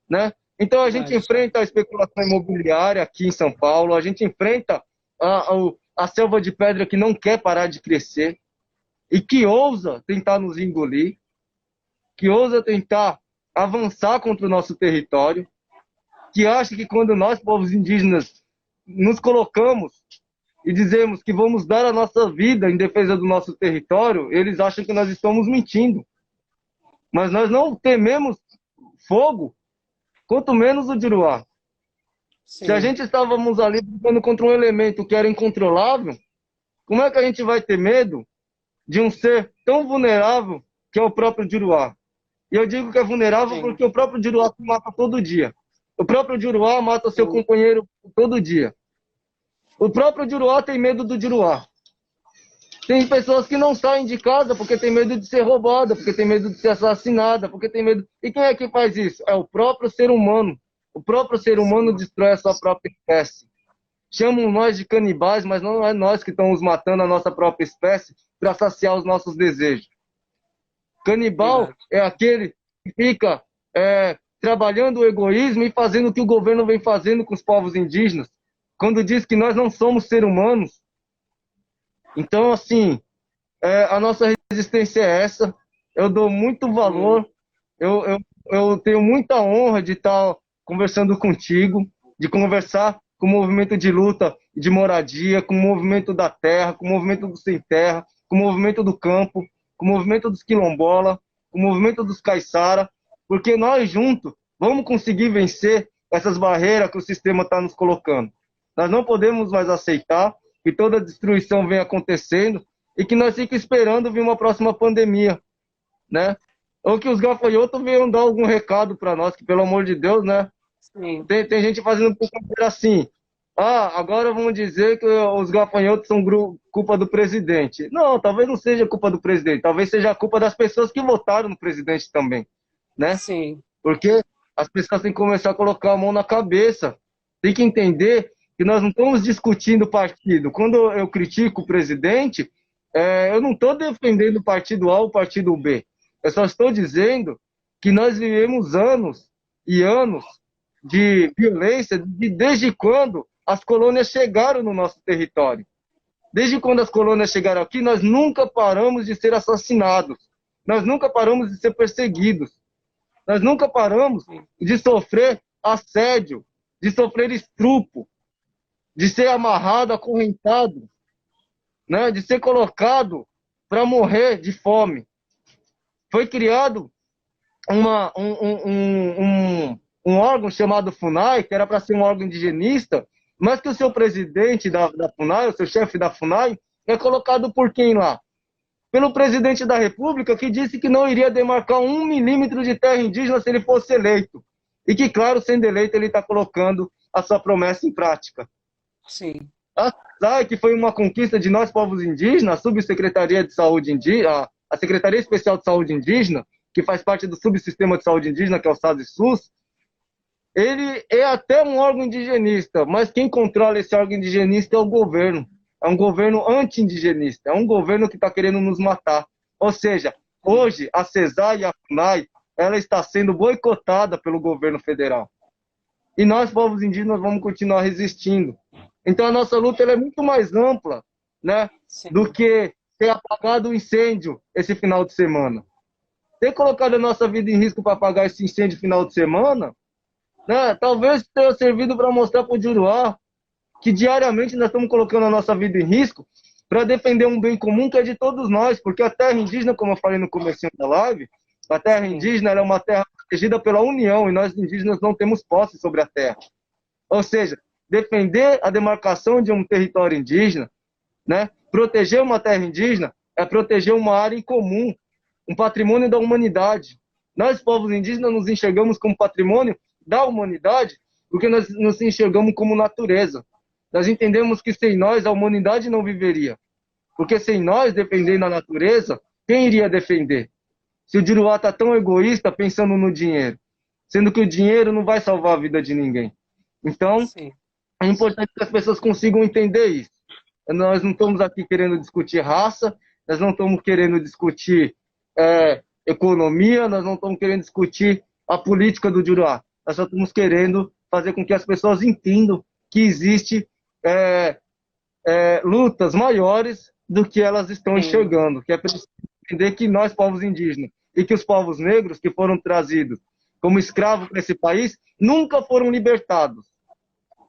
né? Então a gente enfrenta a especulação imobiliária aqui em São Paulo, a gente enfrenta a selva de pedra que não quer parar de crescer e que ousa tentar nos engolir, que ousa tentar avançar contra o nosso território, que acha que quando nós, povos indígenas, nos colocamos e dizemos que vamos dar a nossa vida em defesa do nosso território, eles acham que nós estamos mentindo. Mas nós não tememos fogo, quanto menos o Juruá. Sim. Se a gente estávamos ali lutando contra um elemento que era incontrolável, como é que a gente vai ter medo de um ser tão vulnerável que é o próprio Juruá? E eu digo que é vulnerável Sim. porque o próprio Juruá se mata todo dia. O próprio Juruá mata seu companheiro todo dia. O próprio Juruá tem medo do Juruá. Tem pessoas que não saem de casa porque tem medo de ser roubada, porque tem medo de ser assassinada, porque tem medo... E quem é que faz isso? É o próprio ser humano. O próprio ser humano destrói a sua própria espécie. Chamam nós de canibais, mas não é nós que estamos matando a nossa própria espécie para saciar os nossos desejos. Canibal é aquele que fica trabalhando o egoísmo e fazendo o que o governo vem fazendo com os povos indígenas, quando diz que nós não somos seres humanos. Então, assim, a nossa resistência é essa. Eu dou muito valor, eu tenho muita honra de estar conversando contigo, de conversar com o movimento de luta de moradia, com o movimento da terra, com o movimento do sem terra, com o movimento do campo, com o movimento dos quilombola, com o movimento dos caiçara, porque nós juntos vamos conseguir vencer essas barreiras que o sistema está nos colocando. Nós não podemos mais aceitar que toda a destruição venha acontecendo e que nós fiquemos esperando vir uma próxima pandemia, né? Ou que os gafanhotos venham dar algum recado para nós, que pelo amor de Deus, né? Tem gente fazendo brincadeira assim. Agora vamos dizer que os gafanhotos são culpa do presidente. Não, talvez não seja culpa do presidente, talvez seja culpa das pessoas que votaram no presidente também, né? Sim. Porque as pessoas têm que começar a colocar a mão na cabeça. Tem que entender que nós não estamos discutindo partido. Quando eu critico o presidente, eu não estou defendendo o partido A ou o partido B. Eu só estou dizendo que nós vivemos anos e anos de violência desde quando as colônias chegaram no nosso território. Desde quando as colônias chegaram aqui, nós nunca paramos de ser assassinados. Nós nunca paramos de ser perseguidos. Nós nunca paramos de sofrer assédio, de sofrer estupro, de ser amarrado, acorrentado, né? De ser colocado para morrer de fome. Foi criado um órgão chamado FUNAI, que era para ser um órgão indigenista, mas que o seu presidente da FUNAI, o seu chefe da FUNAI, é colocado por quem lá? Pelo presidente da República, que disse que não iria demarcar 1 milímetro de terra indígena se ele fosse eleito. E que, claro, sendo eleito, ele está colocando a sua promessa em prática. Sim. Que foi uma conquista de nós, povos indígenas, a Subsecretaria de Saúde Indígena, a Secretaria Especial de Saúde Indígena, que faz parte do Subsistema de Saúde Indígena, que é o SASI-SUS, ele é até um órgão indigenista, mas quem controla esse órgão indigenista é o governo. É um governo anti-indigenista, é um governo que está querendo nos matar. Ou seja, hoje a CESAI e a FUNAI, ela está sendo boicotada pelo governo federal. E nós, povos indígenas, vamos continuar resistindo. Então a nossa luta ela é muito mais ampla, né, do que ter apagado o incêndio esse final de semana. Ter colocado a nossa vida em risco para apagar esse incêndio final de semana, né, talvez tenha servido para mostrar para o Juruá que diariamente nós estamos colocando a nossa vida em risco para defender um bem comum que é de todos nós, porque a terra indígena, como eu falei no começo da live, a terra indígena ela é uma terra protegida pela União e nós indígenas não temos posse sobre a terra. Ou seja, defender a demarcação de um território indígena, né, proteger uma terra indígena é proteger uma área em comum, um patrimônio da humanidade. Nós, povos indígenas, nos enxergamos como patrimônio da humanidade porque nós nos enxergamos como natureza. Nós entendemos que sem nós a humanidade não viveria. Porque sem nós, defendendo a natureza, quem iria defender? Se o Juruá está tão egoísta pensando no dinheiro, sendo que o dinheiro não vai salvar a vida de ninguém. Então, é importante que as pessoas consigam entender isso. Nós não estamos aqui querendo discutir raça, nós não estamos querendo discutir economia, nós não estamos querendo discutir a política do Juruá. Nós só estamos querendo fazer com que as pessoas entendam que existe lutas maiores do que elas estão enxergando, que é preciso entender que nós, povos indígenas, e que os povos negros que foram trazidos como escravos nesse país, nunca foram libertados.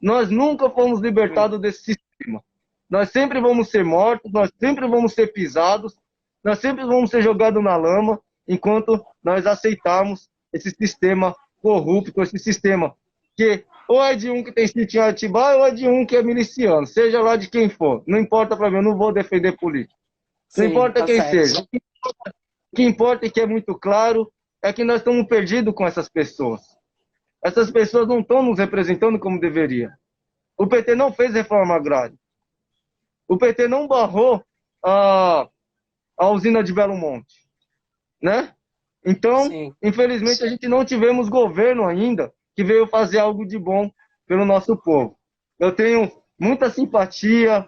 Nós nunca fomos libertados desse sistema. Nós sempre vamos ser mortos, nós sempre vamos ser pisados, nós sempre vamos ser jogados na lama, enquanto nós aceitarmos esse sistema corrupto, esse sistema que ou é de um que tem sítio em Atibaia ou é de um que é miliciano, seja lá de quem for. Não importa para mim, eu não vou defender político. Não importa quem seja. O que importa e que é muito claro é que nós estamos perdidos com essas pessoas. Essas pessoas não estão nos representando como deveria. O PT não fez reforma agrária. O PT não barrou a usina de Belo Monte, né? Então, infelizmente, a gente não tivemos governo ainda que veio fazer algo de bom pelo nosso povo. Eu tenho muita simpatia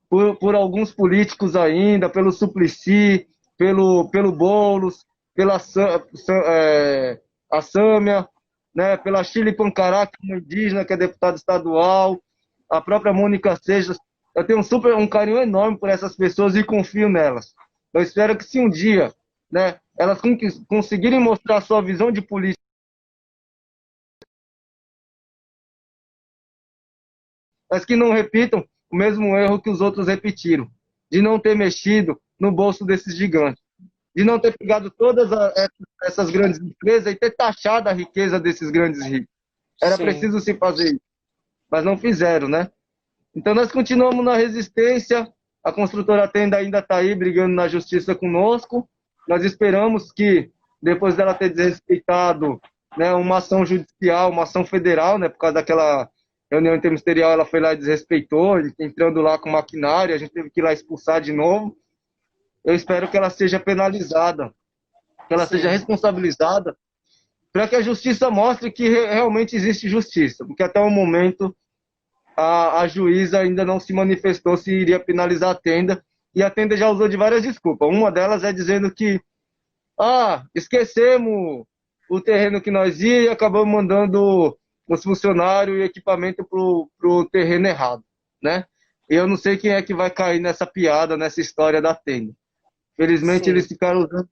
por alguns políticos ainda, pelo Suplicy, pelo Boulos, pela a Sâmia, né, pela Chile Pancará, que é uma indígena, que é deputada estadual, a própria Mônica Sejas. Eu tenho um carinho enorme por essas pessoas e confio nelas. Eu espero que se um dia, né, elas conseguirem mostrar a sua visão de política, mas que não repitam o mesmo erro que os outros repetiram, de não ter mexido no bolso desses gigantes, de não ter pegado todas essas grandes empresas e ter taxado a riqueza desses grandes ricos. Era preciso se fazer isso, mas não fizeram, né? Então nós continuamos na resistência, a construtora Tenda ainda está aí brigando na justiça conosco. Nós esperamos que, depois dela ter desrespeitado, né, uma ação judicial, uma ação federal, né, por causa daquela reunião interministerial, ela foi lá e desrespeitou, entrando lá com maquinário, a gente teve que ir lá expulsar de novo. Eu espero que ela seja penalizada, que ela seja responsabilizada, para que a justiça mostre que realmente existe justiça, porque até o momento a juíza ainda não se manifestou se iria penalizar a Tenda, e a Tenda já usou de várias desculpas. Uma delas é dizendo que esquecemos o terreno que nós ia e acabamos mandando os funcionários e equipamento para o terreno errado, né? E eu não sei quem é que vai cair nessa piada, nessa história da Tenda. Felizmente eles ficaram usando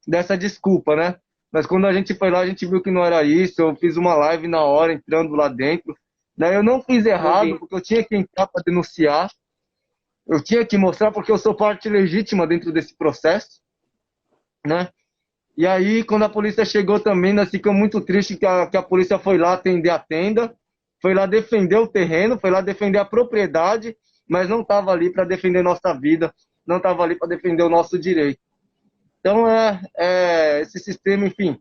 dessa desculpa, né? Mas quando a gente foi lá, a gente viu que não era isso. Eu fiz uma live na hora, entrando lá dentro. Daí eu não fiz errado, porque eu tinha que entrar para denunciar. Eu tinha que mostrar, porque eu sou parte legítima dentro desse processo, né? E aí, quando a polícia chegou também, nós ficamos muito tristes que a polícia foi lá atender a Tenda, foi lá defender o terreno, foi lá defender a propriedade, mas não estava ali para defender nossa vida, não estava ali para defender o nosso direito. Então, esse sistema, enfim,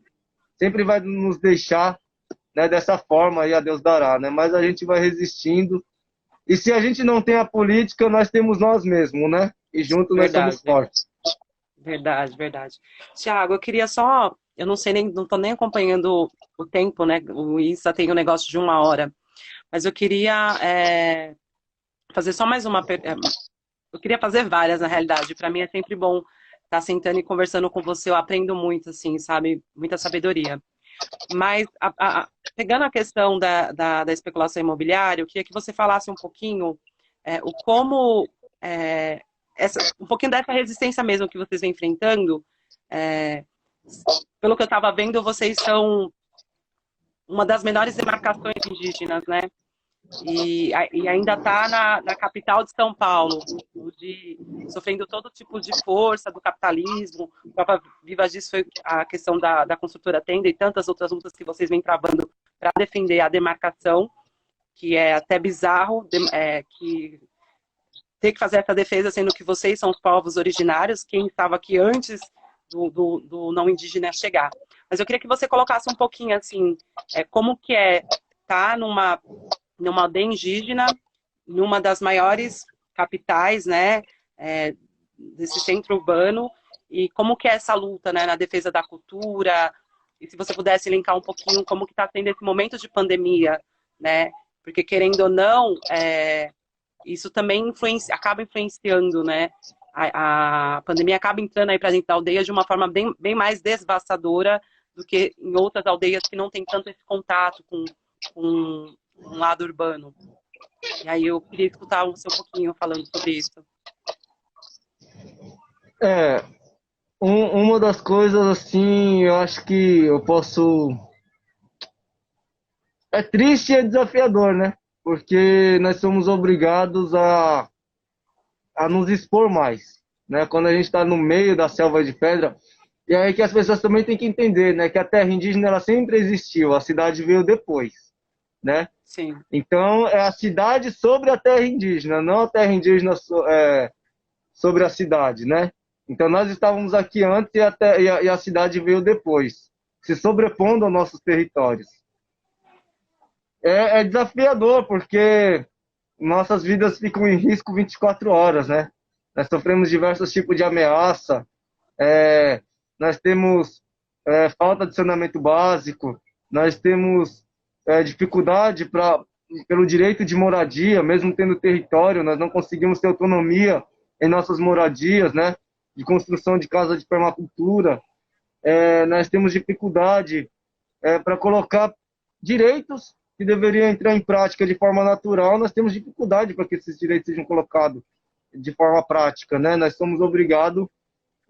sempre vai nos deixar, né, dessa forma, e a Deus dará, né? Mas a gente vai resistindo. E se a gente não tem a política, nós temos nós mesmos, né? E juntos nós somos fortes. Verdade, verdade. Tiago, eu queria só, eu não sei nem, não estou nem acompanhando o tempo, né? O Insta tem um negócio de 1 hora, mas eu queria fazer só mais uma. Eu queria fazer várias, na realidade. Para mim é sempre bom estar sentando e conversando com você. Eu aprendo muito, assim, sabe? Muita sabedoria. Mas, pegando a questão da especulação imobiliária, eu queria que você falasse um pouquinho o como, um pouquinho dessa resistência mesmo que vocês vêm enfrentando. Pelo que eu estava vendo, vocês são uma das menores demarcações indígenas, né? E ainda está na capital de São Paulo, sofrendo todo tipo de força do capitalismo. Prova viva disso foi a questão da construtora Tenda e tantas outras lutas que vocês vêm travando para defender a demarcação, que é até bizarro que ter que fazer essa defesa, sendo que vocês são os povos originários, quem estava aqui antes do não indígena chegar. Mas eu queria que você colocasse um pouquinho assim, como que estar numa aldeia indígena, numa das maiores capitais, né, desse centro urbano, e como que é essa luta, né, na defesa da cultura, e se você pudesse linkar um pouquinho como que está sendo esse momento de pandemia, né, porque querendo ou não, isso também acaba influenciando, né, a pandemia acaba entrando aí para dentro da aldeia de uma forma bem mais devastadora do que em outras aldeias que não tem tanto esse contato com um lado urbano. E aí eu queria escutar um pouquinho falando sobre isso. Uma das coisas, assim, eu acho que eu posso. É triste e é desafiador, né? Porque nós somos obrigados a nos expor mais, né? Quando a gente está no meio da selva de pedra, e aí que as pessoas também têm que entender, né? Que a terra indígena ela sempre existiu, a cidade veio depois, né? Sim. Então é a cidade sobre a terra indígena, não a terra indígena sobre a cidade, né? Então nós estávamos aqui antes e a cidade veio depois, se sobrepondo aos nossos territórios. É desafiador, porque nossas vidas ficam em risco 24 horas, né? Nós sofremos diversos tipos de ameaça, é, nós temos falta de saneamento básico, nós temos dificuldade pelo direito de moradia, mesmo tendo território, nós não conseguimos ter autonomia em nossas moradias, né? De construção de casa de permacultura, nós temos dificuldade para colocar direitos que deveriam entrar em prática de forma natural, nós temos dificuldade para que esses direitos sejam colocados de forma prática, né? Nós somos obrigados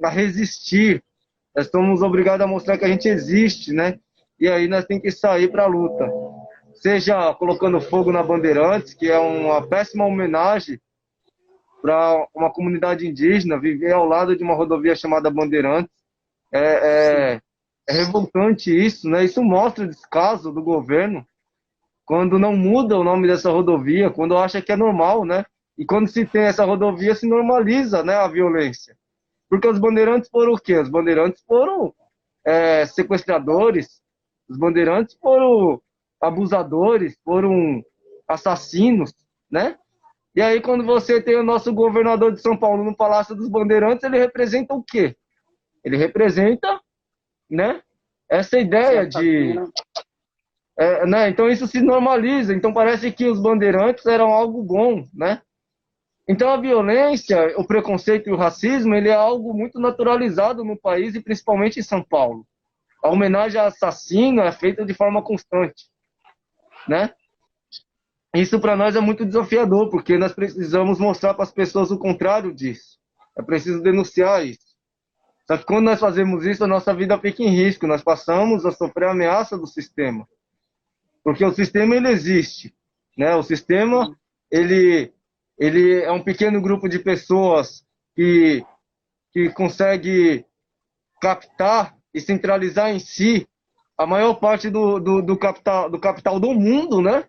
a resistir, nós somos obrigados a mostrar que a gente existe, né? E aí nós temos que sair para a luta. Seja colocando fogo na Bandeirantes, que é uma péssima homenagem para uma comunidade indígena viver ao lado de uma rodovia chamada Bandeirantes. É, é revoltante isso, né? Isso mostra o descaso do governo quando não muda o nome dessa rodovia, quando acha que é normal, né? E quando se tem essa rodovia, se normaliza, né, a violência. Porque os bandeirantes foram o quê? Os bandeirantes foram sequestradores, os bandeirantes foram abusadores, foram assassinos, né? E aí, quando você tem o nosso governador de São Paulo no Palácio dos Bandeirantes, ele representa o quê? Ele representa, né, essa ideia de né? Então isso se normaliza. Então parece que os bandeirantes eram algo bom, né? Então a violência, o preconceito e o racismo, ele é algo muito naturalizado no país e principalmente em São Paulo. A homenagem a assassino é feita de forma constante, né? Isso para nós é muito desafiador, porque nós precisamos mostrar para as pessoas o contrário disso. É preciso denunciar isso. Só que quando nós fazemos isso, a nossa vida fica em risco. Nós passamos a sofrer a ameaça do sistema. Porque o sistema ele existe, né? O sistema ele ele é um pequeno grupo de pessoas que consegue captar e centralizar em si a maior parte do capital do mundo, né?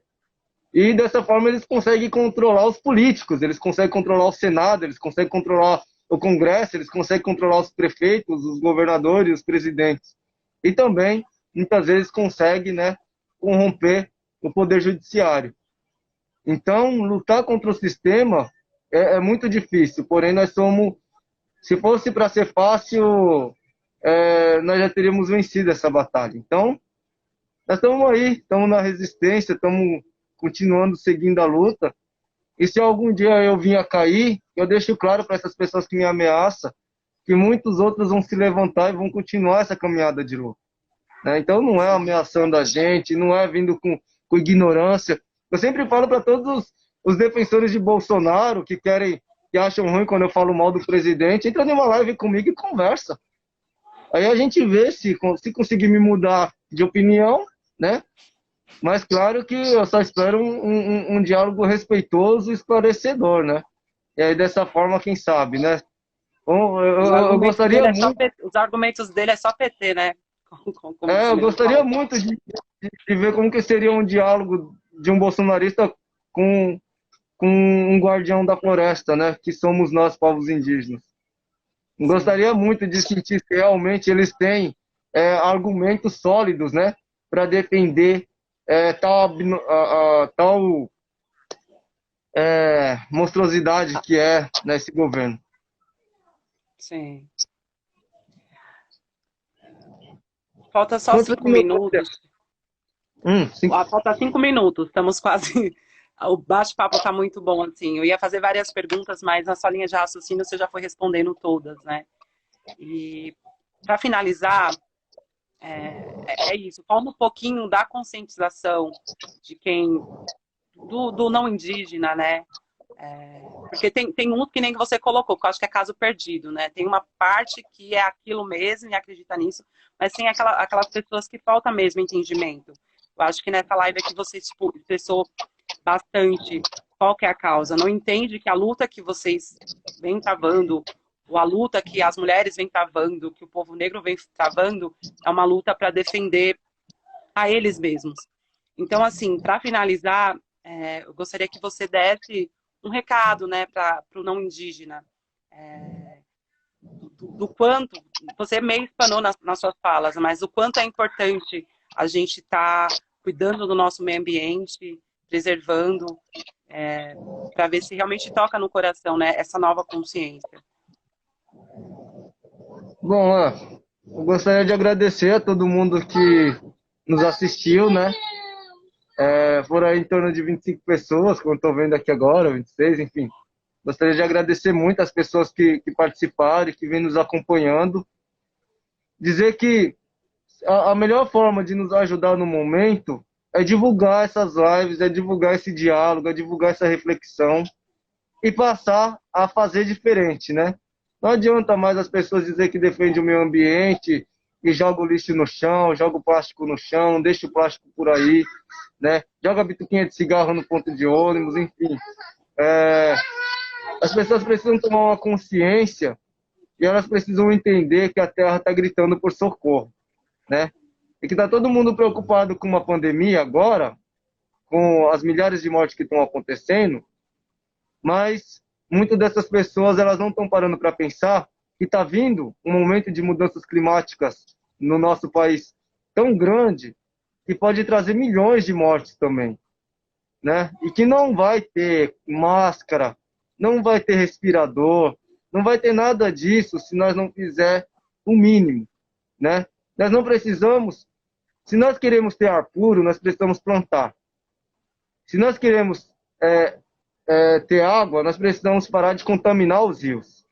E dessa forma eles conseguem controlar os políticos, eles conseguem controlar o Senado, eles conseguem controlar o Congresso, eles conseguem controlar os prefeitos, os governadores, os presidentes. E também, muitas vezes, conseguem, né, corromper o poder judiciário. Então, lutar contra o sistema é muito difícil, porém nós somos, se fosse para ser fácil, nós já teríamos vencido essa batalha. Então, nós estamos aí, estamos na resistência, estamos continuando seguindo a luta. E se algum dia eu vir a cair, eu deixo claro para essas pessoas que me ameaçam que muitos outros vão se levantar e vão continuar essa caminhada de luta. Né? Então não é ameaçando a gente, não é vindo com ignorância. Eu sempre falo para todos os defensores de Bolsonaro que acham ruim quando eu falo mal do presidente, entra numa live comigo e conversa. Aí a gente vê se conseguir me mudar de opinião, né? Mas claro que eu só espero um diálogo respeitoso e esclarecedor, né? E aí dessa forma, quem sabe, né? Bom, eu gostaria muito. Os argumentos dele é só PT, né? Eu gostaria muito de ver como que seria um diálogo de um bolsonarista com, com um guardião da floresta, né? Que somos nós, povos indígenas. Gostaria muito de sentir se realmente eles têm argumentos sólidos, né? Para defender tal monstruosidade que é nesse governo. Sim. Falta só 5 minutos. Falta 5 minutos, estamos quase. O bate-papo está muito bom, assim. Eu ia fazer várias perguntas, mas na sua linha de raciocínio você já foi respondendo todas, né? E para finalizar, é isso. Fala um pouquinho da conscientização de quem, do não indígena, né? Porque tem um que nem você colocou, que eu acho que é caso perdido, né? Tem uma parte que é aquilo mesmo e acredita nisso, mas tem aquelas pessoas que falta mesmo entendimento. Eu acho que nessa live aqui você expressou bastante qual que é a causa. Não entende que a luta que vocês vêm travando, ou a luta que as mulheres vêm travando, que o povo negro vem travando, é uma luta para defender a eles mesmos. Então, assim, para finalizar, eu gostaria que você desse um recado, né, para o não indígena, do quanto, você meio espanou nas suas falas, mas o quanto é importante a gente estar cuidando do nosso meio ambiente, preservando, para ver se realmente toca no coração, né, essa nova consciência. Bom, eu gostaria de agradecer a todo mundo que nos assistiu, né? Foram aí em torno de 25 pessoas, como estou vendo aqui agora, 26, enfim. Gostaria de agradecer muito as pessoas que participaram e que vêm nos acompanhando. Dizer que a melhor forma de nos ajudar no momento é divulgar essas lives, é divulgar esse diálogo, é divulgar essa reflexão e passar a fazer diferente, né? Não adianta mais as pessoas dizer que defendem o meio ambiente e joga o lixo no chão, joga o plástico no chão, deixa o plástico por aí, né? Joga a bituquinha de cigarro no ponto de ônibus, enfim. As pessoas precisam tomar uma consciência e elas precisam entender que a Terra está gritando por socorro, né? E que está todo mundo preocupado com uma pandemia agora, com as milhares de mortes que estão acontecendo, mas muitas dessas pessoas elas não estão parando para pensar que está vindo um momento de mudanças climáticas no nosso país tão grande que pode trazer milhões de mortes também, né? E que não vai ter máscara, não vai ter respirador, não vai ter nada disso se nós não fizer o mínimo, né? Nós não precisamos, se nós queremos ter ar puro, nós precisamos plantar. Se nós queremos ter água, nós precisamos parar de contaminar os rios.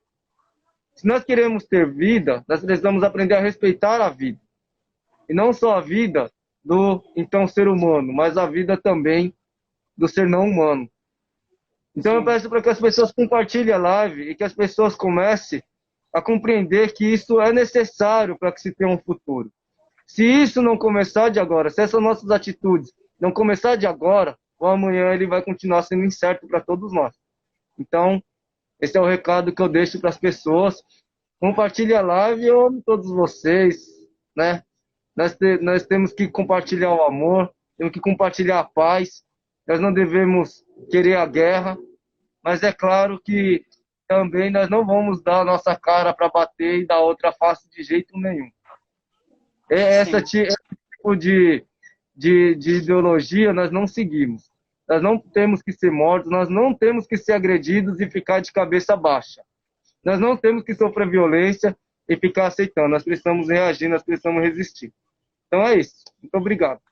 Se nós queremos ter vida, nós precisamos aprender a respeitar a vida. E não só a vida do, então, ser humano, mas a vida também do ser não humano. Então, sim, eu peço para que as pessoas compartilhem a live e que as pessoas comecem a compreender que isso é necessário para que se tenha um futuro. Se isso não começar de agora, se essas nossas atitudes não começar de agora, o amanhã ele vai continuar sendo incerto para todos nós. Então, esse é o recado que eu deixo para as pessoas. Compartilhe a live, eu amo todos vocês, né? Nós temos que compartilhar o amor, temos que compartilhar a paz. Nós não devemos querer a guerra, mas é claro que também nós não vamos dar a nossa cara para bater e dar outra face de jeito nenhum. Esse tipo de ideologia nós não seguimos. Nós não temos que ser mortos, nós não temos que ser agredidos e ficar de cabeça baixa. Nós não temos que sofrer violência e ficar aceitando. Nós precisamos reagir, nós precisamos resistir. Então é isso. Muito obrigado.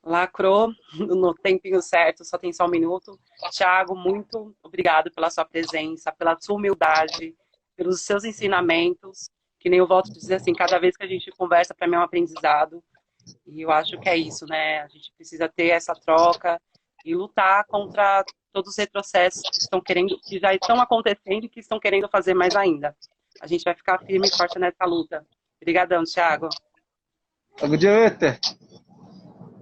Lacrou no tempinho certo, só tem só um minuto. Thiago, muito obrigado pela sua presença, pela sua humildade, pelos seus ensinamentos, que nem eu volto a dizer assim, cada vez que a gente conversa, para mim é um aprendizado. E eu acho que é isso, né? A gente precisa ter essa troca e lutar contra todos os retrocessos que estão querendo, que já estão acontecendo e que estão querendo fazer mais ainda. A gente vai ficar firme e forte nessa luta. Obrigadão, Thiago. Adiante.